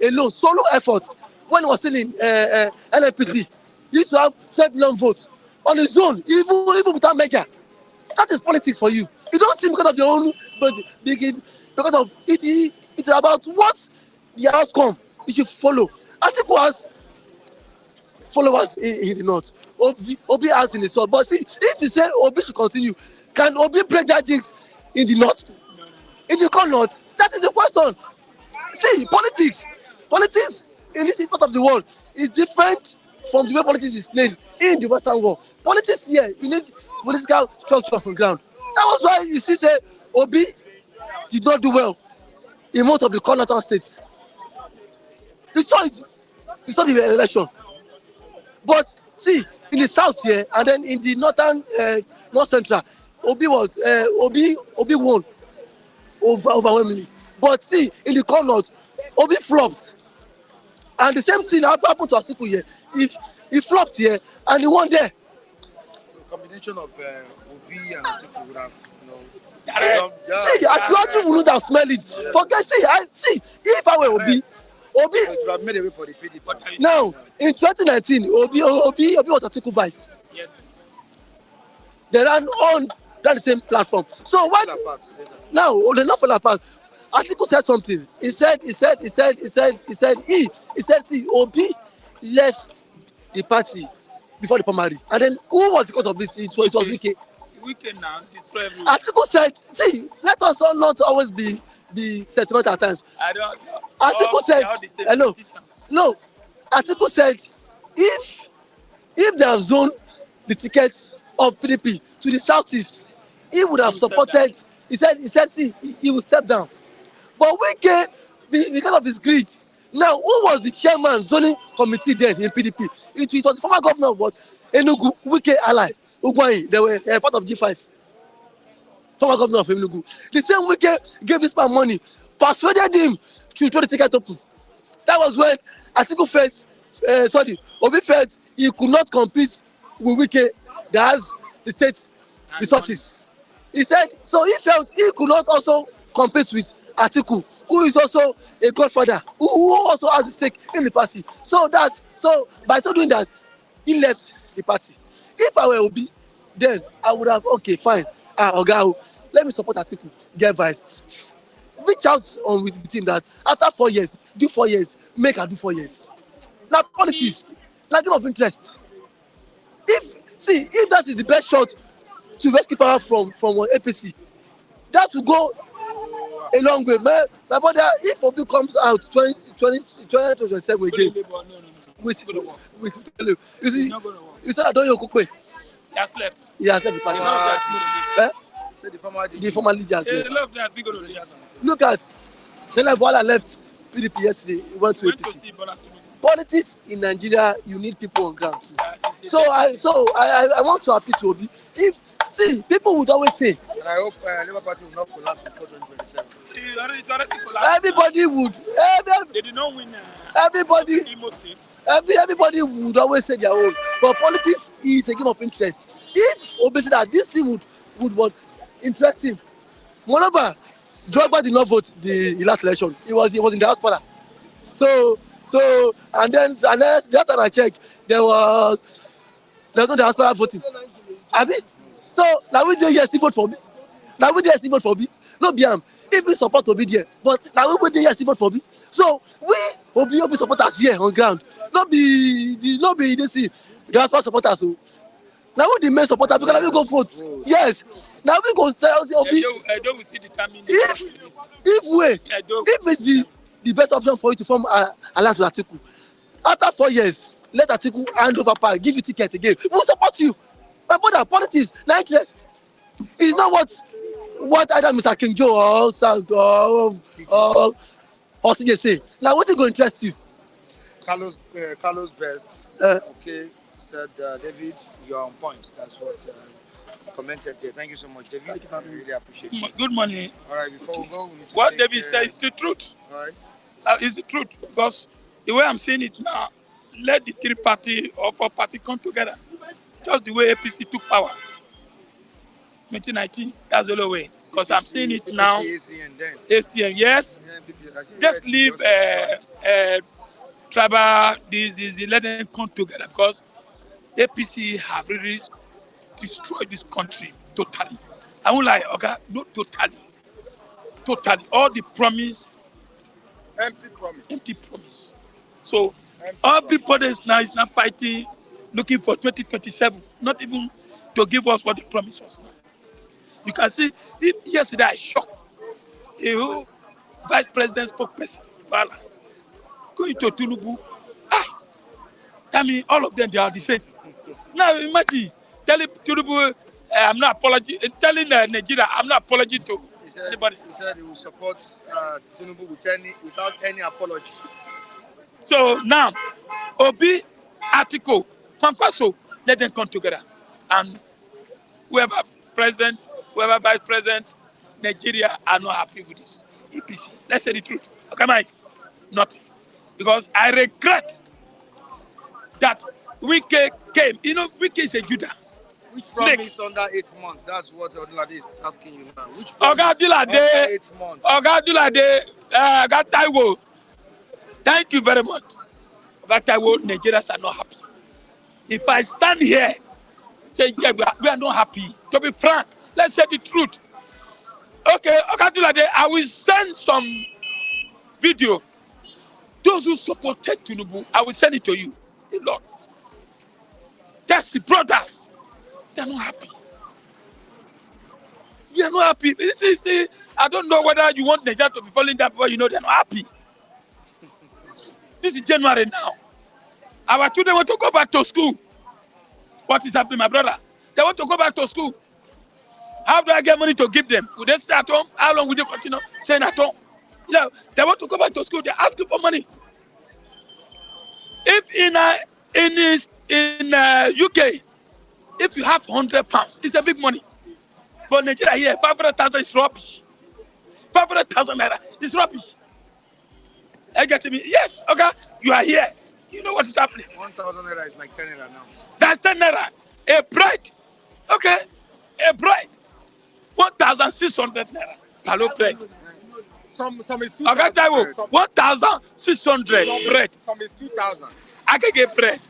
alone, solo effort, when he was still in NNPP, he used to have 12 million votes on his own, even without measure. That is politics for you. You don't see because of your own, but because of it. It's about what the outcome you should follow. Atiku has followers in the north. Obi has in the south. But see, if you say Obi should continue, can Obi break that jinx in the north? In the north, that is the question. See, politics in this part of the world is different from the way politics is played in the Western world. Politics here, you need political structure on ground. That was why you see, say, Obi did not do well in most of the cornertown states. It's not the election. But see, in the south here, and then in the north central, Obi won overwhelmingly. But see, in the corner, Obi flopped. And the same thing happened to Atiku here. If he flopped here and he won there. The combination of Obi and Atiku would have, See, Asiwaju would have smelled it. Forget, see, if I were Obi would have made a way for the PDP. Now, in 2019, Obi was Atiku vice. Yes. They ran on that same platform. So why now they're not fall apart? Atiku said something. He said, see, Obi left the party before the primary. And then who was the cause of this? It was Wike. Wike now destroy everything. Atiku said, see, let us all not always be sentimental at times. I don't know. Atiku said, hello. No. Atiku said, if they have zoned the tickets of PDP to the southeast, he would have supported. He said, see, he will step down. But Wike, because of his greed. Now, who was the chairman zoning committee then in PDP? It was the former governor of what? Enugu, Wike ally, Ugwai. They were part of G5. Former governor of Enugu. The same Wike gave this man money, persuaded him to throw the ticket open. That was when Atiku felt, Obi felt he could not compete with Wike that has the state resources. He said, so he felt he could not also compete with Atiku, who is also a godfather, who also has a stake in the party. So by so doing that, he left the party. If I were Obi, then I would have, okay, fine. Oga, let me support Atiku, get vice. Reach out with the team that after 4 years, do 4 years, make her do 4 years. Now politics, like game of interest. If that is the best shot to rescue power from APC, that will go a long way. My brother, if Obi comes out 2027 again, with you see, you said I don't know Kukwe. He has left. He has left the party. The former leader. Look at Dele Bola left PDP yesterday. He went to APC. Politics in Nigeria, you need people on ground. So I want to appeal to Obi. People would always say, and I hope Labour Party will not collapse before 2027. Everybody would. They did not win. Everybody would always say their own. But politics is a game of interest. If Obi said that this thing would interest him, moreover, Drogba did not vote the last election. He was in the diaspora. So and then the last time I checked, there was no diaspora voting. So now we do here still vote for me. Now we do here still vote for me. No BM. If we support Obi there, but now we do here still vote for me. So we Obi supporters here on ground. Not be this diaspora supporters. So now we the main supporters because we go vote. Yes. Now we go tell Obi. Edo will still determine if it's the best option for you to form alliance with Atiku. After 4 years, let Atiku hand over power, give you ticket again. We will support you. My brother, politics, no interest. It's not what either Mr. King Joe or CJ say. Now, what is going to interest you? Carlos Best, said, David, you're on point. That's what commented there. Thank you so much, David. I really appreciate it. Good morning. All right, before we go, we need to what David said is the truth. All right. It's the truth because the way I'm seeing it now, let the 3 party or 4 party come together. Just the way APC took power. 2019, that's the only way. Because I'm seeing it now. ACN, yes. Just leave tribal, let them come together because APC have really destroyed this country totally. I won't lie, okay? No, totally. All the promise. Empty promise. So everybody is now fighting, looking for 2027, not even to give us what they promised us now. You can see, yesterday I shocked a whole vice president spokesperson, going to Tinubu. I mean, all of them, they are the same. Now imagine, telling Tinubu, I'm not apology, telling Nigeria, I'm not apology to anybody. He said he will support Tinubu without any apology. So now, Obi, Atiku, Kwankwaso, Let them come together. And whoever president, whoever vice president, Nigeria are not happy with this APC. Let's say the truth. Okay, Mike? Not. Because I regret that Wike came. You know, Wike is a Judah. Which Snake. promise under 8 months? That's what Odulade is asking you now. Which Oga promise under Dulade, 8 months? Oga Dulade, Oga Taiwo. Thank you very much. Oga Taiwo, Nigerians are not happy. If I stand here, say, yeah, we are not happy. To be frank, let's say the truth. Okay, Oga Dulade, I will send some video. Those who supported Tinubu, I will send it to you. Lord. That's the brothers. They are not happy. We are not happy. See, I don't know whether you want Nigeria to be falling down before you know they are not happy. This is January now. Our children want to go back to school. What is happening, my brother? They want to go back to school. How do I get money to give them? Will they stay at home? How long will they continue staying at home? Yeah, they want to go back to school. They're asking for money. If in UK, if you have £100, it's a big money. But Nigeria here, 500,000 is rubbish. 500,000 naira is rubbish. I get to me. Yes, okay, you are here. You know what is happening. 1,000 naira is like 10 naira now. That's 10 naira. A bride. Okay, a bride. 1,600 naira. Hello, bread. Some is 2,000. Okay, Taiwo, 1,600 bread. Some is 2,000. I can get bread.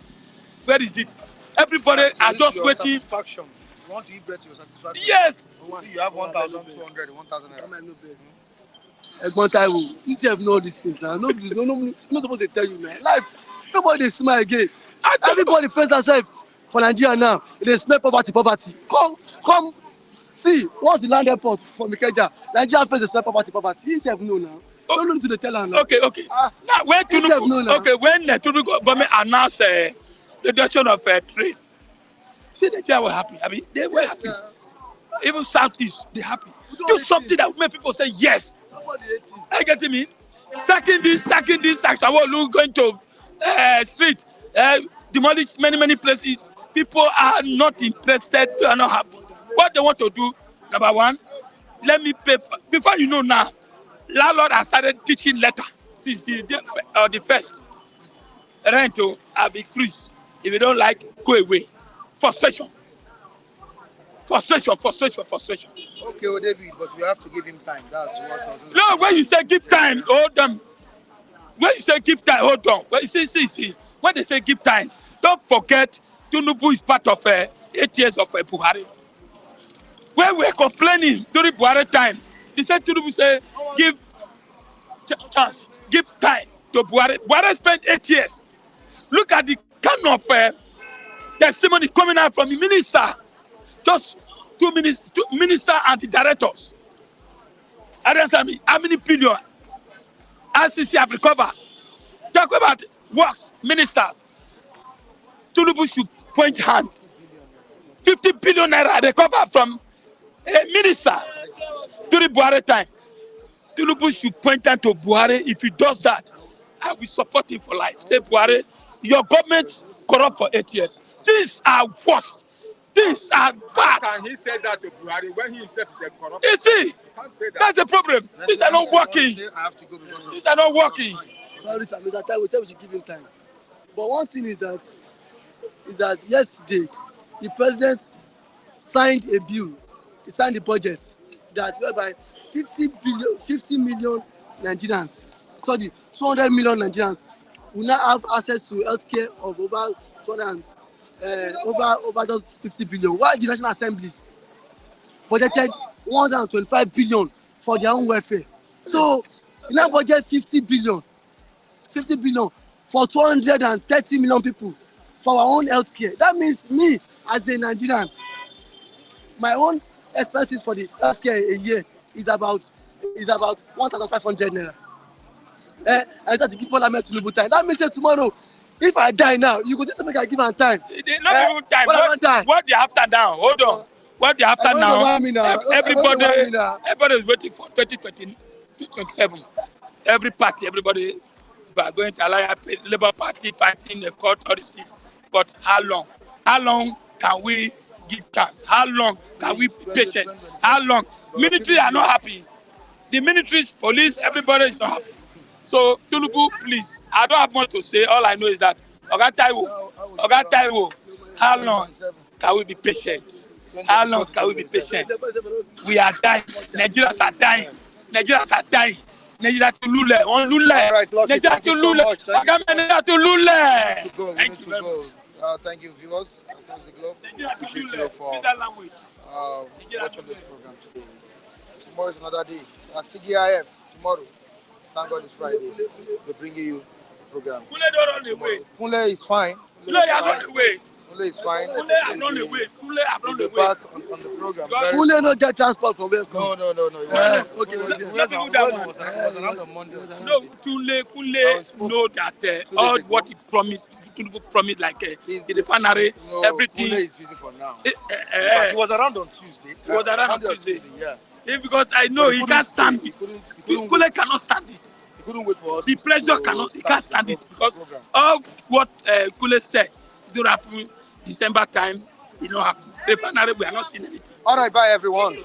Where is it? Everybody are just waiting. Satisfaction. You want to eat bread to your satisfaction? Yes. You have 1,200, 1,000 naira. Egbon Taiwo, you have know these things now. No, not supposed to tell you, man. Life, nobody smile again. Everybody face themselves for Nigeria now. They smell poverty. Come. See, what's the land airport from Ikeja? Nigeria face the smell poverty. You have know now. Don't need to tell her now. Okay. Now, when Tinubu government announced reduction of trade, see, Nigeria were happy. I mean, they were happy. Even Southeast, they happy. Do something that will make people say yes. Nobody hates him. I get me. Sacking this, Saksawolu going to street, demolish many places. People are not interested. They are not happy. What they want to do, number one, let me pay. Before you know now, landlord has started teaching letter since the first. Rent to have increased. If you don't like, go away. Frustration. Okay, David, but we have to give him time. That's what. No, when you say give time, hold on. When you say give time, hold on. When you say see, when they say give time, don't forget Tinubu is part of 8 years of Buhari. When we were complaining during Buhari time, they said Tinubu say give chance, give time to Buhari. Buhari spent 8 years. Look at the kind of testimony coming out from the minister. Just two minister and the directors. How many billion RCC have recovered? Talk about works, ministers. Tinubu should point hand. 50 billion naira recovered from a minister during Buhari time. Tinubu should point hand to Buhari. If he does that, I will support him for life. Say, Buhari, your government corrupt for 8 years. These are worse. These are bad. How can he say that to Buhari when he himself is a corrupt? You see, that's a problem. These are not working. These are not working. Sorry, sir, Mr. Taiwo said we should give him time. But one thing is that yesterday, the president signed a bill. He signed the budget that whereby 50 million Nigerians, 200 million Nigerians will now have access to healthcare of over 200 over those 50 billion. While the National Assemblies budgeted 125 billion for their own welfare. So we now budget 50 billion for 230 million people for our own healthcare. That means me as a Nigerian, my own expenses for the healthcare a year is about 1,500 naira. I start to give Bola Ahmed Tinubu time. That means that tomorrow, if I die now, you go just make I give am time. Not even time. What they after now? Hold on. What they after now? Everybody is waiting for 2027. Every party, everybody, we are going to Alliance, Labour Party, fighting the court, all these things. But how long? How long can we give chance? How long can we be patient? How long? Military are not happy. The militaries, police, everybody is not happy. So, Tinubu, please, I don't have much to say. All I know is that, Oga Taiwo, how long can we be patient? How long can we be patient? We are dying. Nigerians are dying. Nigerians are dying. Nigeria to lule, on lule. Nigeria to lule. Nigeria to lule. Thank you very much. Thank you, viewers across the globe. Appreciate you for watching this program today. Tomorrow is another day. That's TGIF tomorrow. Thank God it's Friday. We're bringing you the program. Kule don't run away. Kule is fine. Kule has run away. Kule is fine. Kule has run away. Kule has run away. Back on the program. Kule no get transport from where? No. Okay. It was around on Monday. No, Kule know that all what he promised, like the refinery, everything. Kule is busy for now. He was around on Tuesday. was around on Tuesday. Yeah. Because I know he can't stand it. Kule cannot stand it. He couldn't wait for us. The pressure he can't stand it because all what Kule said don't happen December time, it don't happen. Refinery, we are not seeing anything. All right, bye everyone. So